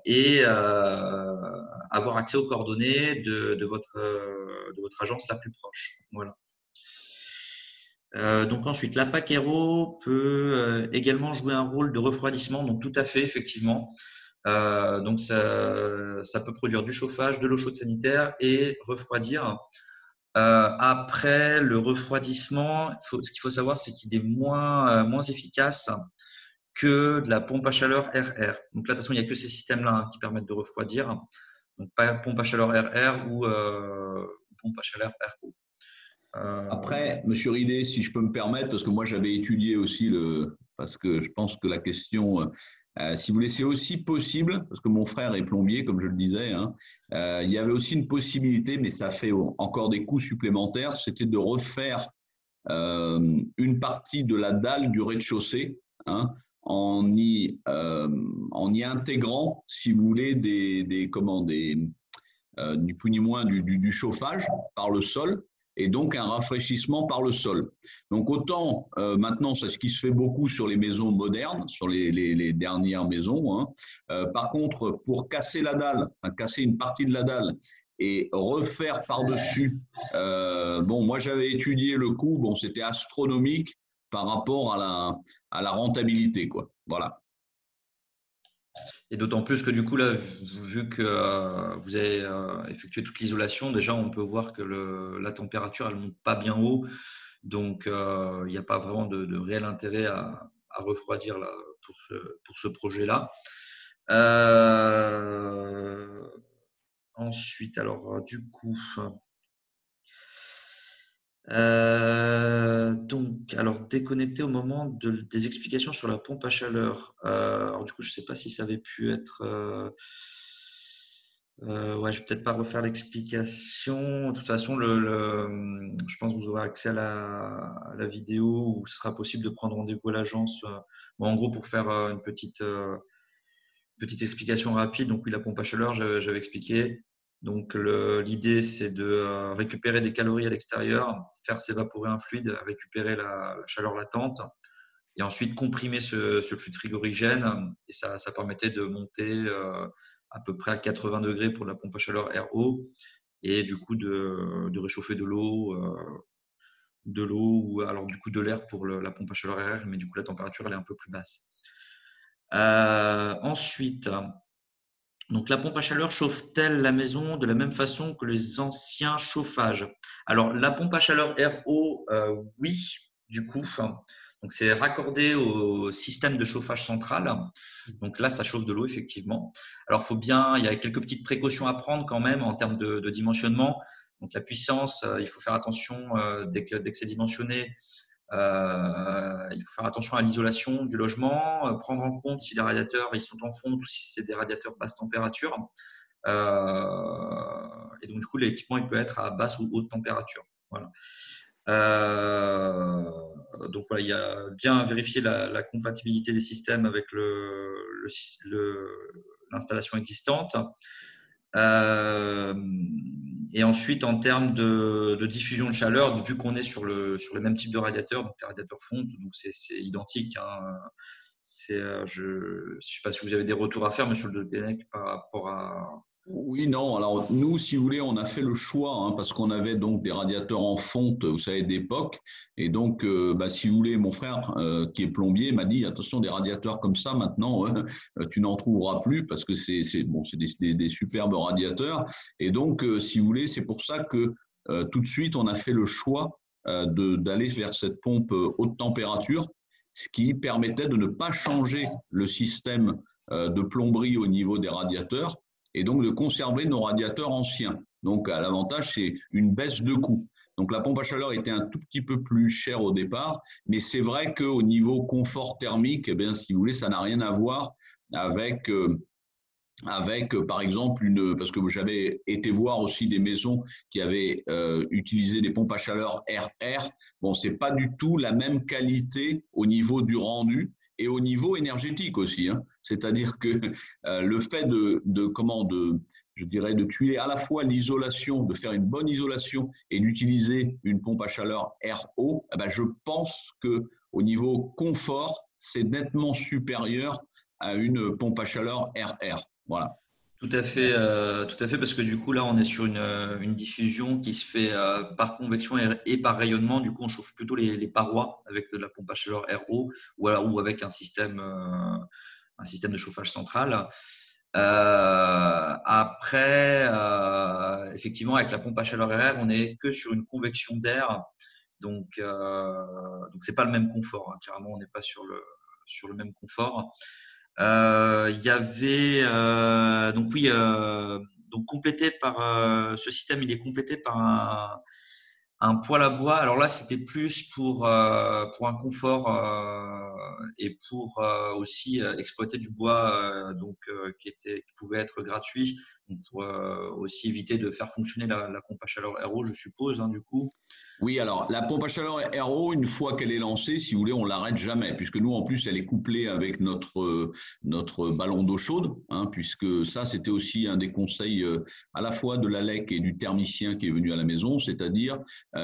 et avoir accès aux coordonnées de votre agence la plus proche. Voilà. Donc ensuite, la PAC Aéro peut également jouer un rôle de refroidissement, donc tout à fait, effectivement. Donc ça peut produire du chauffage, de l'eau chaude sanitaire et refroidir. Après, le refroidissement, ce qu'il faut savoir, c'est qu'il est moins efficace que de la pompe à chaleur RR. Donc là, de toute façon, il n'y a que ces systèmes-là qui permettent de refroidir. Donc pas pompe à chaleur RR ou pompe à chaleur RO. Après, Monsieur Ridé, si je peux me permettre, parce que moi j'avais étudié aussi parce que je pense que la question, si vous laissez aussi possible, parce que mon frère est plombier, comme je le disais, hein, il y avait aussi une possibilité, mais ça fait encore des coûts supplémentaires, c'était de refaire une partie de la dalle du rez-de-chaussée, hein, en y intégrant, si vous voulez, ni plus ni moins du chauffage par le sol et donc un rafraîchissement par le sol. Donc autant maintenant, c'est ce qui se fait beaucoup sur les maisons modernes, sur les dernières maisons. Hein. Par contre, pour casser la dalle, enfin, casser une partie de la dalle et refaire par-dessus, bon, moi j'avais étudié le coût, bon, c'était astronomique par rapport à la rentabilité, quoi. Voilà. Et d'autant plus que du coup, là, vu que vous avez effectué toute l'isolation, déjà, on peut voir que la température, elle monte pas bien haut. Donc, il n'y a pas vraiment de réel intérêt à refroidir là, pour ce projet-là. Ensuite, alors, du coup, donc, alors déconnecté au moment des explications sur la pompe à chaleur. Alors du coup, je sais pas si ça avait pu être. Ouais, je vais peut-être pas refaire l'explication. De toute façon, je pense que vous aurez accès à la vidéo où ce sera possible de prendre rendez-vous à l'agence. Bon, en gros, pour faire une petite explication rapide. Donc oui, la pompe à chaleur, j'avais expliqué. Donc l'idée, c'est de récupérer des calories à l'extérieur, faire s'évaporer un fluide, récupérer la chaleur latente et ensuite comprimer ce fluide frigorigène. Et ça permettait de monter à peu près à 80 degrés pour la pompe à chaleur RO et du coup de réchauffer de l'eau ou alors du coup de l'air pour la pompe à chaleur RR, mais du coup la température elle est un peu plus basse. Ensuite, donc la pompe à chaleur chauffe-t-elle la maison de la même façon que les anciens chauffages? Alors la pompe à chaleur RO, oui, du coup. Donc c'est raccordé au système de chauffage central. Donc là, ça chauffe de l'eau, effectivement. Alors il y a quelques petites précautions à prendre quand même en termes de dimensionnement. Donc la puissance, il faut faire attention dès que c'est dimensionné. Il faut faire attention à l'isolation du logement, prendre en compte si les radiateurs ils sont en fonte ou si c'est des radiateurs basse température. Et donc, du coup, l'équipement il peut être à basse ou haute température. Voilà. Donc, voilà, il y a bien vérifier la compatibilité des systèmes avec l'installation existante. Et ensuite, en termes de diffusion de chaleur, vu qu'on est sur le même type de radiateur, donc les radiateurs fontent, donc c'est identique. Hein. Je ne sais pas si vous avez des retours à faire, monsieur Le Pennec, par rapport à. Oui, non. Alors, nous, si vous voulez, on a fait le choix hein, parce qu'on avait donc des radiateurs en fonte, vous savez, d'époque. Et donc, si vous voulez, mon frère, qui est plombier, m'a dit attention, des radiateurs comme ça, maintenant, tu n'en trouveras plus parce que c'est des superbes radiateurs. Et donc, si vous voulez, c'est pour ça que tout de suite, on a fait le choix d'aller vers cette pompe haute température, ce qui permettait de ne pas changer le système de plomberie au niveau des radiateurs et donc de conserver nos radiateurs anciens. Donc, l'avantage, c'est une baisse de coût. Donc, la pompe à chaleur était un tout petit peu plus chère au départ, mais c'est vrai qu'au niveau confort thermique, eh bien, si vous voulez, ça n'a rien à voir avec, par exemple, parce que j'avais été voir aussi des maisons qui avaient utilisé des pompes à chaleur RR. Bon, c'est pas du tout la même qualité au niveau du rendu et au niveau énergétique aussi, hein. C'est-à-dire que le fait je dirais, de tuer à la fois l'isolation, de faire une bonne isolation et d'utiliser une pompe à chaleur RO, eh ben, je pense que au niveau confort, c'est nettement supérieur à une pompe à chaleur RR. Voilà. Tout à fait, parce que du coup, là, on est sur une diffusion qui se fait par convection et par rayonnement. Du coup, on chauffe plutôt les parois avec de la pompe à chaleur RO ou avec un système de chauffage central. Après, effectivement, avec la pompe à chaleur RR, on n'est que sur une convection d'air. Donc c'est pas le même confort, hein. Clairement, on n'est pas sur le même confort. Il y avait donc oui, donc complété par ce système, il est complété par un poêle à bois. Alors là, c'était plus pour un confort et pour aussi exploiter du bois qui pouvait être gratuit, donc pour aussi éviter de faire fonctionner la pompe à chaleur RO, je suppose, hein, du coup. Oui, alors la pompe à chaleur RO, une fois qu'elle est lancée, si vous voulez, on l'arrête jamais, puisque nous, en plus, elle est couplée avec notre ballon d'eau chaude, hein, puisque ça, c'était aussi un des conseils à la fois de l'ALEC et du thermicien qui est venu à la maison, c'est-à-dire,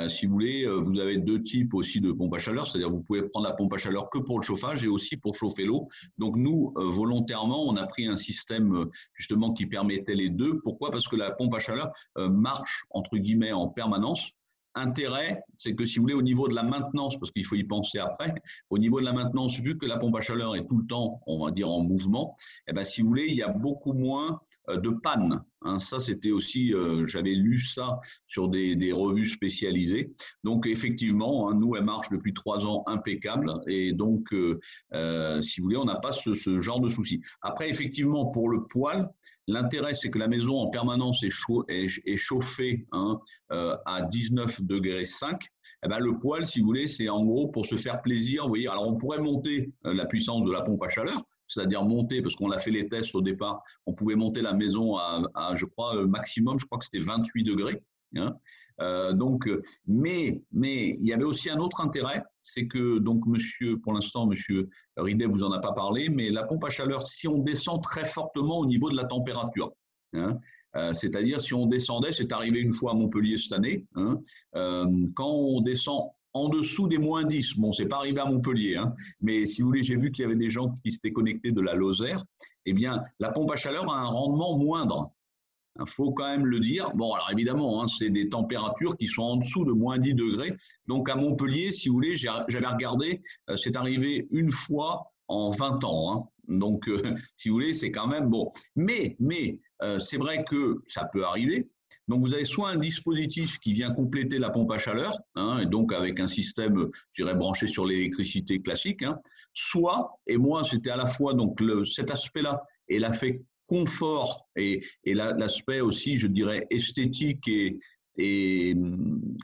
si vous voulez, vous avez deux types aussi de pompe à chaleur, c'est-à-dire vous pouvez prendre la pompe à chaleur que pour le chauffage et aussi pour chauffer l'eau. Donc nous, volontairement, on a pris un système justement qui permettait les deux. Pourquoi? Parce que la pompe à chaleur marche, entre guillemets, en permanence. Intérêt, c'est que si vous voulez, au niveau de la maintenance, parce qu'il faut y penser après, au niveau de la maintenance, vu que la pompe à chaleur est tout le temps, on va dire, en mouvement, eh ben, si vous voulez, il y a beaucoup moins de pannes, hein. Ça, c'était aussi, j'avais lu ça sur des revues spécialisées. Donc, effectivement, hein, nous, elle marche depuis 3 ans impeccable. Et donc, si vous voulez, on n'a pas ce genre de souci. Après, effectivement, pour le poêle, l'intérêt, c'est que la maison en permanence est chauffée, hein, à 19,5 degrés. Eh ben, le poêle, si vous voulez, c'est en gros pour se faire plaisir. Vous voyez, alors on pourrait monter la puissance de la pompe à chaleur, c'est-à-dire monter, parce qu'on a fait les tests au départ, on pouvait monter la maison je crois, maximum, je crois que c'était 28 degrés. Hein. Mais il y avait aussi un autre intérêt, c'est que, donc, pour l'instant, monsieur Ridet vous en a pas parlé, mais la pompe à chaleur, si on descend très fortement au niveau de la température, hein, c'est-à-dire si on descendait, c'est arrivé une fois à Montpellier cette année, hein, quand on descend en dessous des -10, bon, c'est pas arrivé à Montpellier, hein, mais si vous voulez, j'ai vu qu'il y avait des gens qui s'étaient connectés de la Lozère, eh bien, la pompe à chaleur a un rendement moindre. Il faut quand même le dire. Bon, alors évidemment, hein, c'est des températures qui sont en dessous de -10 degrés. Donc à Montpellier, si vous voulez, j'avais regardé, c'est arrivé une fois en 20 ans. Hein. Donc, si vous voulez, c'est quand même bon. Mais c'est vrai que ça peut arriver. Donc, vous avez soit un dispositif qui vient compléter la pompe à chaleur, hein, et donc avec un système, je dirais, branché sur l'électricité classique, hein, soit, et moi, c'était à la fois donc cet aspect-là et l'effet confort et l'aspect aussi, je dirais, esthétique et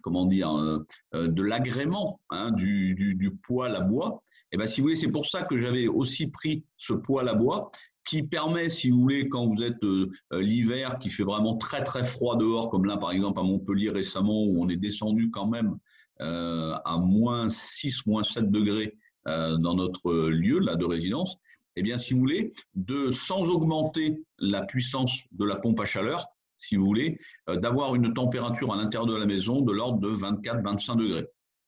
comment dire, de l'agrément, hein, du poêle à bois. Et ben, si vous voulez, c'est pour ça que j'avais aussi pris ce poêle à bois qui permet, si vous voulez, quand vous êtes l'hiver, qui fait vraiment très très froid dehors, comme là par exemple à Montpellier récemment, où on est descendu quand même à -6, -7 degrés dans notre lieu là de résidence. Eh bien, si vous voulez, sans augmenter la puissance de la pompe à chaleur, si vous voulez, d'avoir une température à l'intérieur de la maison de l'ordre de 24-25 degrés.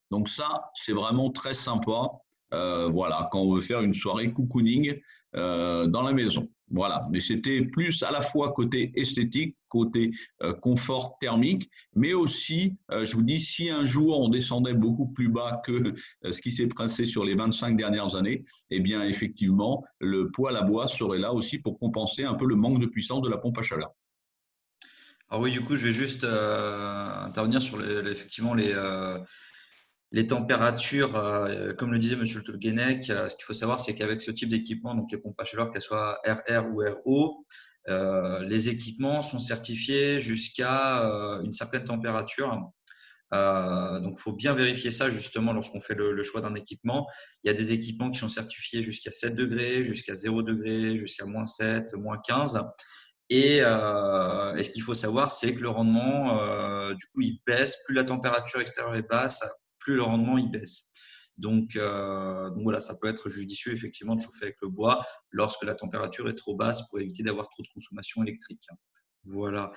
Donc ça, c'est vraiment très sympa. Voilà, quand on veut faire une soirée cocooning dans la maison. Voilà, mais c'était plus à la fois côté esthétique, côté confort thermique, mais aussi, je vous dis, si un jour on descendait beaucoup plus bas que ce qui s'est passé sur les 25 dernières années, eh bien effectivement, le poêle à bois serait là aussi pour compenser un peu le manque de puissance de la pompe à chaleur. Alors oui, du coup, je vais juste intervenir sur effectivement les températures. Comme le disait Monsieur le Tolguenec, ce qu'il faut savoir, c'est qu'avec ce type d'équipement, donc les pompes à chaleur, qu'elles soient RR ou RO, Les équipements sont certifiés jusqu'à une certaine température. Donc, il faut bien vérifier ça justement lorsqu'on fait le choix d'un équipement. Il y a des équipements qui sont certifiés jusqu'à 7 degrés, jusqu'à 0 degrés, jusqu'à -7, -15. Et ce qu'il faut savoir, c'est que le rendement, du coup, il baisse. Plus la température extérieure est basse, plus le rendement il baisse. Donc voilà, ça peut être judicieux effectivement de chauffer avec le bois lorsque la température est trop basse pour éviter d'avoir trop de consommation électrique. Voilà.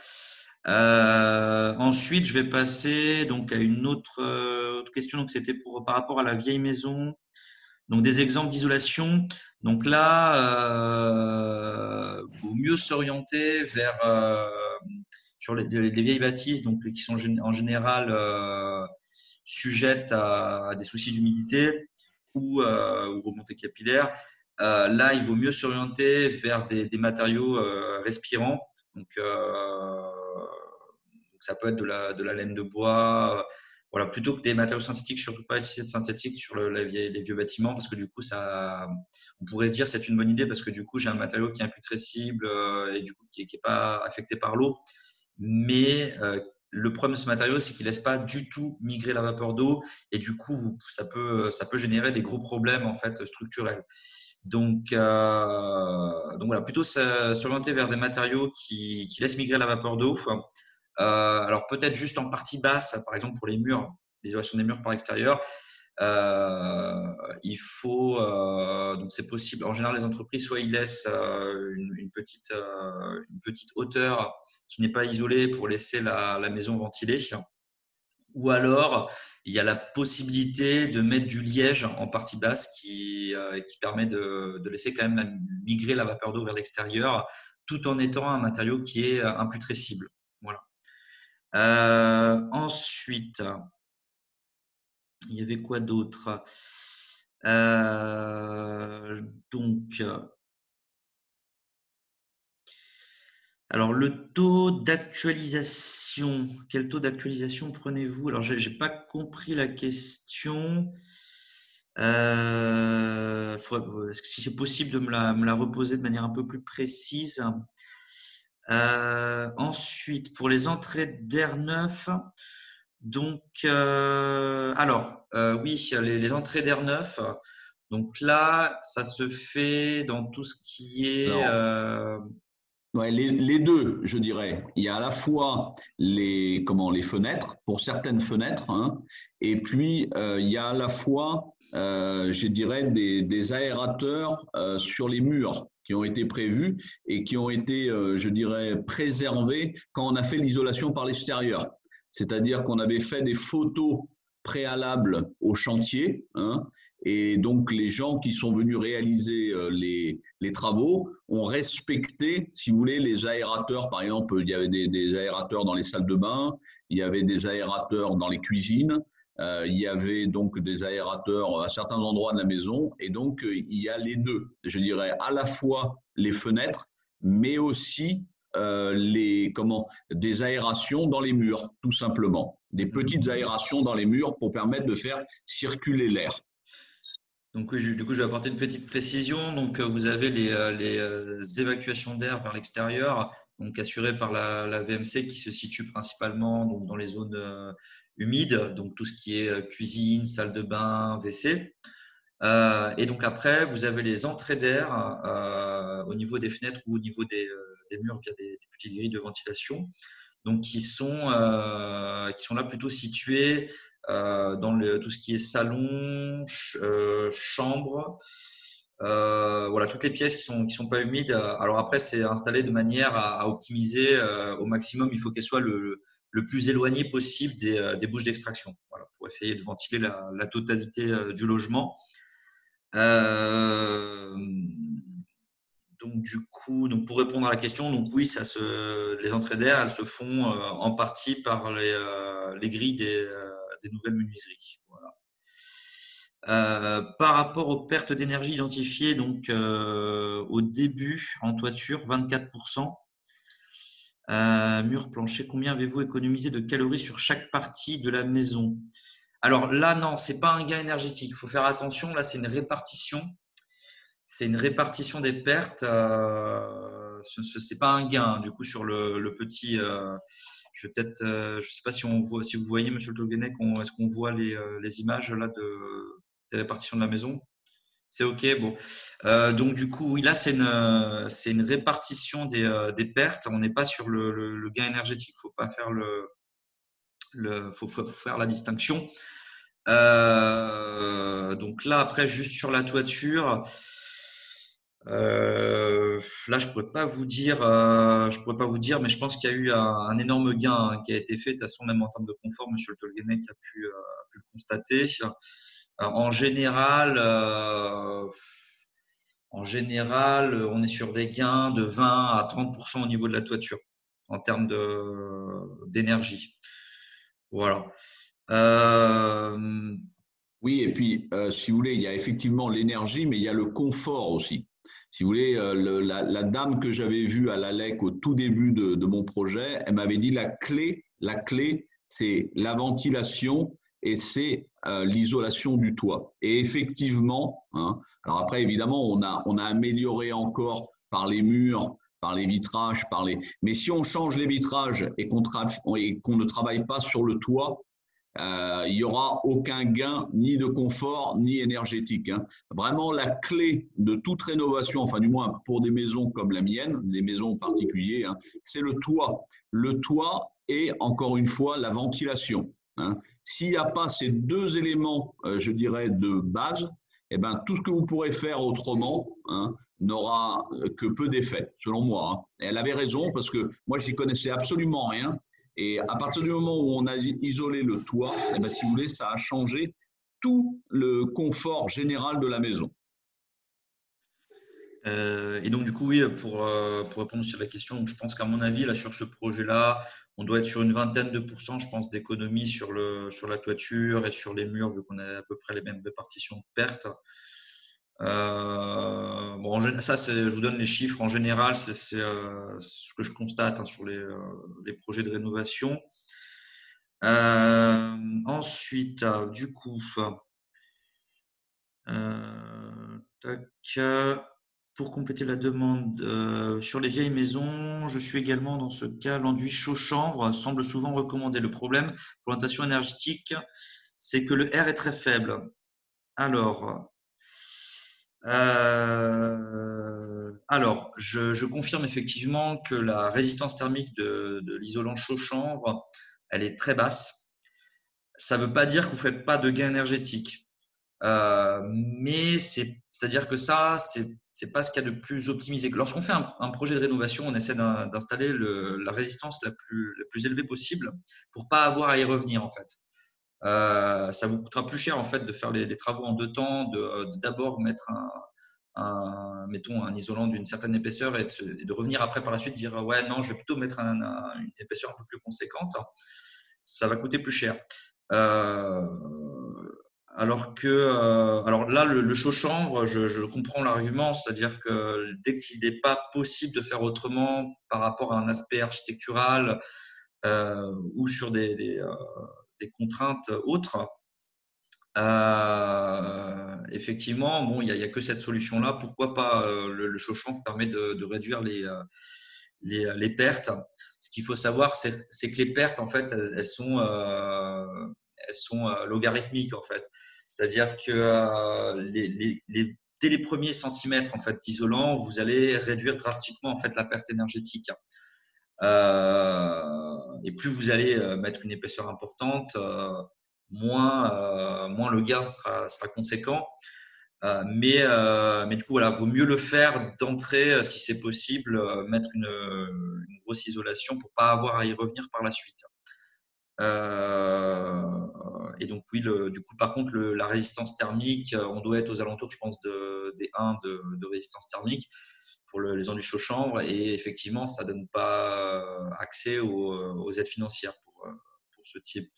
Ensuite, je vais passer donc à une autre question. Donc c'était par rapport à la vieille maison. Donc des exemples d'isolation. Donc là, faut mieux s'orienter vers sur les vieilles bâtisses, donc qui sont en général sujettes à des soucis d'humidité ou remontée capillaire. Là, il vaut mieux s'orienter vers des matériaux respirants. Donc, ça peut être de la laine de bois, voilà, plutôt que des matériaux synthétiques, surtout pas utiliser de synthétique sur les vieux bâtiments, parce que du coup, on pourrait se dire c'est une bonne idée parce que du coup, j'ai un matériau qui est imputrescible et du coup qui est pas affecté par l'eau. Mais le problème de ce matériau, c'est qu'il laisse pas du tout migrer la vapeur d'eau et du coup, ça peut générer des gros problèmes en fait structurels. Donc voilà, plutôt s'orienter vers des matériaux qui laissent migrer la vapeur d'eau. Alors peut-être juste en partie basse, par exemple pour les murs, l'isolation des murs par l'extérieur. Il faut donc c'est possible. En général, les entreprises soit ils laissent une petite hauteur qui n'est pas isolée pour laisser la maison ventilée, ou alors il y a la possibilité de mettre du liège en partie basse qui permet de laisser quand même migrer la vapeur d'eau vers l'extérieur, tout en étant un matériau qui est imputrescible. Voilà. Ensuite, il y avait quoi d'autre? Donc, alors le taux d'actualisation, quel taux d'actualisation prenez-vous? Alors, j'ai pas compris la question. Est-ce que si c'est possible de me la reposer de manière un peu plus précise? Ensuite, pour les entrées d'air neuf, donc, oui, les entrées d'air neuf. Donc là, ça se fait dans tout ce qui est. Ouais, les deux, je dirais. Il y a à la fois les fenêtres, pour certaines fenêtres, hein, et puis il y a à la fois, je dirais, des aérateurs sur les murs qui ont été prévus et qui ont été, je dirais, préservés quand on a fait l'isolation par l'extérieur. C'est-à-dire qu'on avait fait des photos préalables au chantier, hein, et donc les gens qui sont venus réaliser les travaux ont respecté, si vous voulez, les aérateurs. Par exemple, il y avait des aérateurs dans les salles de bain, il y avait des aérateurs dans les cuisines, il y avait donc des aérateurs à certains endroits de la maison, et donc il y a les deux. Je dirais à la fois les fenêtres, mais aussi des aérations dans les murs, tout simplement. Des petites aérations dans les murs pour permettre de faire circuler l'air. Donc, du coup, je vais apporter une petite précision. Donc, vous avez les évacuations d'air vers l'extérieur, donc assurées par la VMC qui se situe principalement donc, dans les zones humides, donc tout ce qui est cuisine, salle de bain, WC. Et donc après, vous avez les entrées d'air au niveau des fenêtres ou au niveau des murs via des petites grilles de ventilation, donc qui sont là plutôt situées dans tout ce qui est salon, chambre, voilà, toutes les pièces qui sont pas humides. Alors après, c'est installé de manière à optimiser au maximum. Il faut qu'elles soient le plus éloignées possible des bouches d'extraction, voilà, pour essayer de ventiler la totalité du logement. Euh, donc du coup, donc pour répondre à la question, donc oui, les entrées d'air, elles se font en partie par les grilles des nouvelles menuiseries. Voilà. Par rapport aux pertes d'énergie identifiées, donc au début en toiture, 24%. Mur, plancher, combien avez-vous économisé de calories sur chaque partie de la maison? Alors là, non, c'est pas un gain énergétique. Il faut faire attention. Là, c'est une répartition. C'est une répartition des pertes. c'est pas un gain. Du coup, sur le petit, je vais peut-être, je sais pas si on voit, si vous voyez, Monsieur le Tolguenec, est-ce qu'on voit les images là des répartitions de la maison? C'est OK, bon. Donc du coup, oui, là, c'est une répartition des pertes. On n'est pas sur le gain énergétique. Faut pas faire faut faire la distinction. Donc là, après, juste sur la toiture, là, je pourrais pas vous dire, mais je pense qu'il y a eu un énorme gain qui a été fait. De toute façon, même en termes de confort, Monsieur le Tolguenec a pu le constater. En général, on est sur des gains de 20 à 30% au niveau de la toiture en termes d'énergie. Voilà. Euh, Oui, et puis, si vous voulez, il y a effectivement l'énergie, mais il y a le confort aussi. Si vous voulez, la dame que j'avais vue à l'ALEC au tout début de mon projet, elle m'avait dit la clé, c'est la ventilation et c'est l'isolation du toit. Et effectivement, hein, alors après, évidemment, on a amélioré encore par les murs, par les vitrages, mais si on change les vitrages et qu'on ne travaille pas sur le toit, il n'y aura aucun gain ni de confort ni énergétique. Hein. Vraiment, la clé de toute rénovation, enfin du moins pour des maisons comme la mienne, des maisons particulières, hein, c'est le toit. Le toit et encore une fois la ventilation. Hein. S'il n'y a pas ces deux éléments, je dirais, de base, eh ben, tout ce que vous pourrez faire autrement, hein, n'aura que peu d'effet, selon moi. Hein. Et elle avait raison parce que moi, j'y connaissais absolument rien. Et à partir du moment où on a isolé le toit, eh bien, si vous voulez, ça a changé tout le confort général de la maison. et donc, du coup, oui, pour répondre sur la question, je pense qu'à mon avis, là, sur ce projet-là, on doit être sur une vingtaine de pourcents, je pense, d'économie sur la toiture et sur les murs, vu qu'on a à peu près les mêmes répartitions de pertes. Bon, ça, je vous donne les chiffres. En général, c'est ce que je constate, hein, sur les projets de rénovation. Ensuite, du coup, tac, pour compléter la demande, sur les vieilles maisons, je suis également dans ce cas, l'enduit chaud-chanvre semble souvent recommandé. Le problème pour l'orientation énergétique, c'est que le R est très faible. Alors, je confirme effectivement que la résistance thermique de l'isolant chaud-chanvre, elle est très basse. Ça ne veut pas dire que vous ne faites pas de gain énergétique. Mais c'est-à-dire que ça, c'est pas ce qu'il y a de plus optimisé. Lorsqu'on fait un projet de rénovation, on essaie d'installer la résistance la plus élevée possible pour pas avoir à y revenir en fait. Ça vous coûtera plus cher en fait de faire les travaux en deux temps, d'abord mettre mettons un isolant d'une certaine épaisseur et de revenir après par la suite dire ouais non, je vais plutôt mettre une épaisseur un peu plus conséquente. Ça va coûter plus cher. Euh, alors là, le chaud-chanvre, je comprends l'argument, c'est-à-dire que dès qu'il n'est pas possible de faire autrement par rapport à un aspect architectural ou sur des contraintes autres, effectivement, bon, il y a que cette solution-là. Pourquoi pas le chaud-chanvre permet de réduire les pertes. Ce qu'il faut savoir, c'est que les pertes, en fait, elles sont logarithmiques, en fait. C'est-à-dire que dès les premiers centimètres en fait, d'isolant, vous allez réduire drastiquement en fait, la perte énergétique. Et plus vous allez mettre une épaisseur importante, moins le gain sera conséquent. Mais du coup, voilà, vaut mieux le faire d'entrée si c'est possible, mettre une grosse isolation pour pas avoir à y revenir par la suite. Et donc oui, du coup, par contre, la résistance thermique, on doit être aux alentours, je pense, des 1 de résistance thermique pour les enduits chaud-chanvre. Et effectivement, ça donne pas accès aux aides financières pour ce type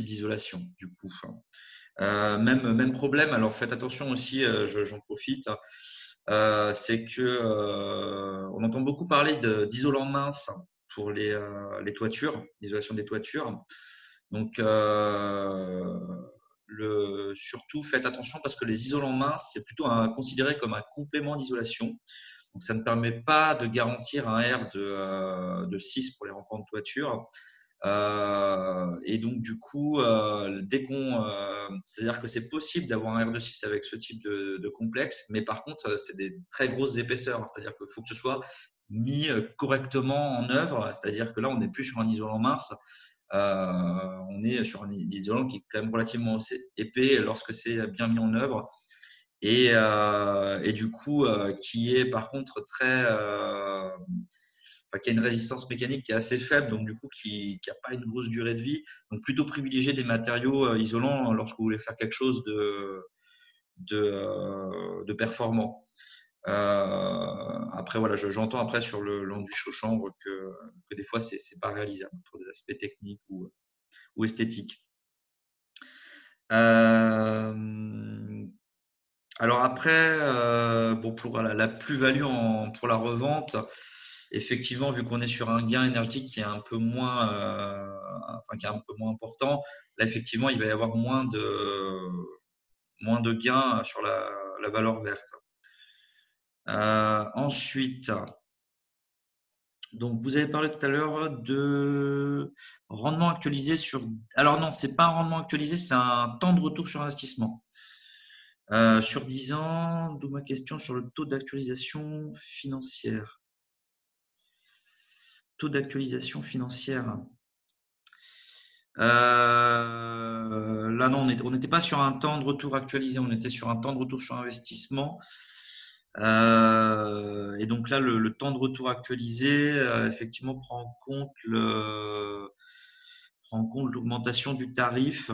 d'isolation, du coup. Même problème. Alors faites attention aussi, j'en profite. C'est que on entend beaucoup parler d'isolant mince pour les toitures, l'isolation des toitures. Donc surtout faites attention parce que les isolants minces c'est plutôt considéré comme un complément d'isolation. Donc, ça ne permet pas de garantir un R de 6 pour les remparts de toiture. Et donc, du coup, c'est-à-dire que c'est possible d'avoir un R de 6 avec ce type de complexe, mais par contre, c'est des très grosses épaisseurs. C'est-à-dire qu'il faut que ce soit mis correctement en œuvre. C'est-à-dire que là, on n'est plus sur un isolant mince. On est sur un isolant qui est quand même relativement épais lorsque c'est bien mis en œuvre. Et du coup, qui est par contre qui a une résistance mécanique qui est assez faible, donc du coup qui n'a pas une grosse durée de vie. Donc plutôt privilégier des matériaux isolants lorsque vous voulez faire quelque chose de performant. Après, voilà, j'entends après sur l'enduit chaud-chambre que des fois, c'est pas réalisable pour des aspects techniques ou esthétiques. Alors après, pour la plus-value pour la revente, effectivement, vu qu'on est sur un gain énergétique qui est un peu moins, qui est un peu moins important, là effectivement, il va y avoir moins de gains sur la valeur verte. Ensuite, donc vous avez parlé tout à l'heure de rendement actualisé sur. Alors non, c'est pas un rendement actualisé, c'est un temps de retour sur investissement. Sur 10 ans, d'où ma question sur le taux d'actualisation financière. Taux d'actualisation financière. Là, non, on n'était pas sur un temps de retour actualisé, on était sur un temps de retour sur investissement. Et donc là, le temps de retour actualisé, effectivement, prend en compte l'augmentation du tarif.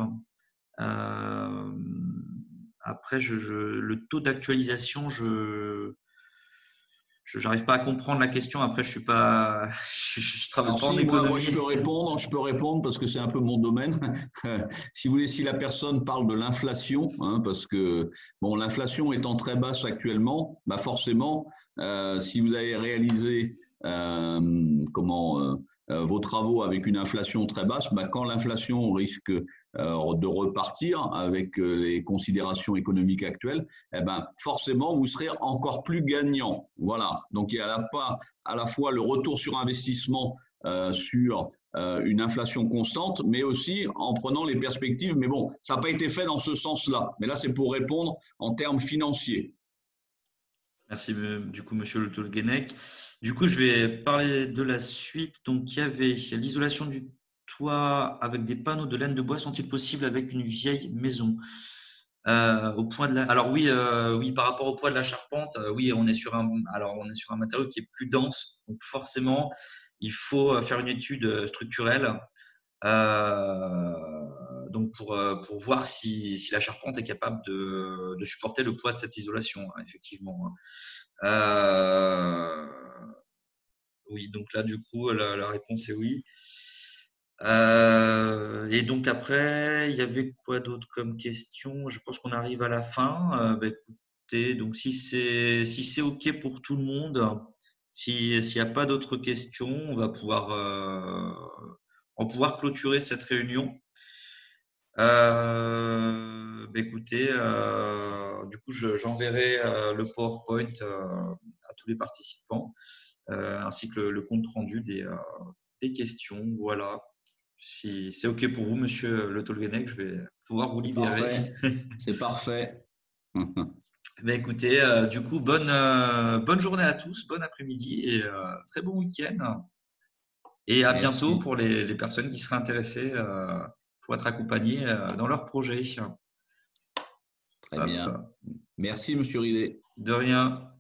Après, le taux d'actualisation, je n'arrive pas à comprendre la question. Après, je travaille pas en moi, économie. je peux répondre parce que c'est un peu mon domaine. Si vous voulez, si la personne parle de l'inflation, parce que bon, l'inflation étant très basse actuellement, bah forcément, si vous avez réalisé vos travaux avec une inflation très basse, bah, quand l'inflation risque de repartir avec les considérations économiques actuelles, eh ben, forcément, vous serez encore plus gagnant. Voilà. Donc, il y a à la fois le retour sur investissement sur une inflation constante, mais aussi en prenant les perspectives. Mais bon, ça n'a pas été fait dans ce sens-là. Mais là, c'est pour répondre en termes financiers. Merci, du coup, monsieur Le Tolguenec. Du coup, je vais parler de la suite. Donc, il y avait l'isolation du toit avec des panneaux de laine de bois sont-ils possibles avec une vieille maison? Au point de Alors oui, oui, par rapport au poids de la charpente, oui, on est sur un matériau qui est plus dense. Donc forcément, il faut faire une étude structurelle. Donc pour voir si la charpente est capable de supporter le poids de cette isolation, effectivement. Oui, donc là, du coup, la réponse est oui. Et donc après, il y avait quoi d'autre comme question? Je pense qu'on arrive à la fin. Écoutez, donc si c'est OK pour tout le monde, s'il n'y a pas d'autres questions, on va pouvoir clôturer cette réunion. Écoutez, du coup, j'enverrai le PowerPoint à tous les participants, ainsi que le compte rendu des questions. Voilà. Si c'est OK pour vous, monsieur Le Tolguenec, je vais pouvoir vous libérer. Parfait. C'est parfait. Écoutez, du coup, bonne journée à tous, bon après-midi et très bon week-end. Et à bientôt Merci. pour les personnes qui seraient intéressées pour être accompagnées dans leur projet. Très bien. Merci, monsieur Ridé. De rien.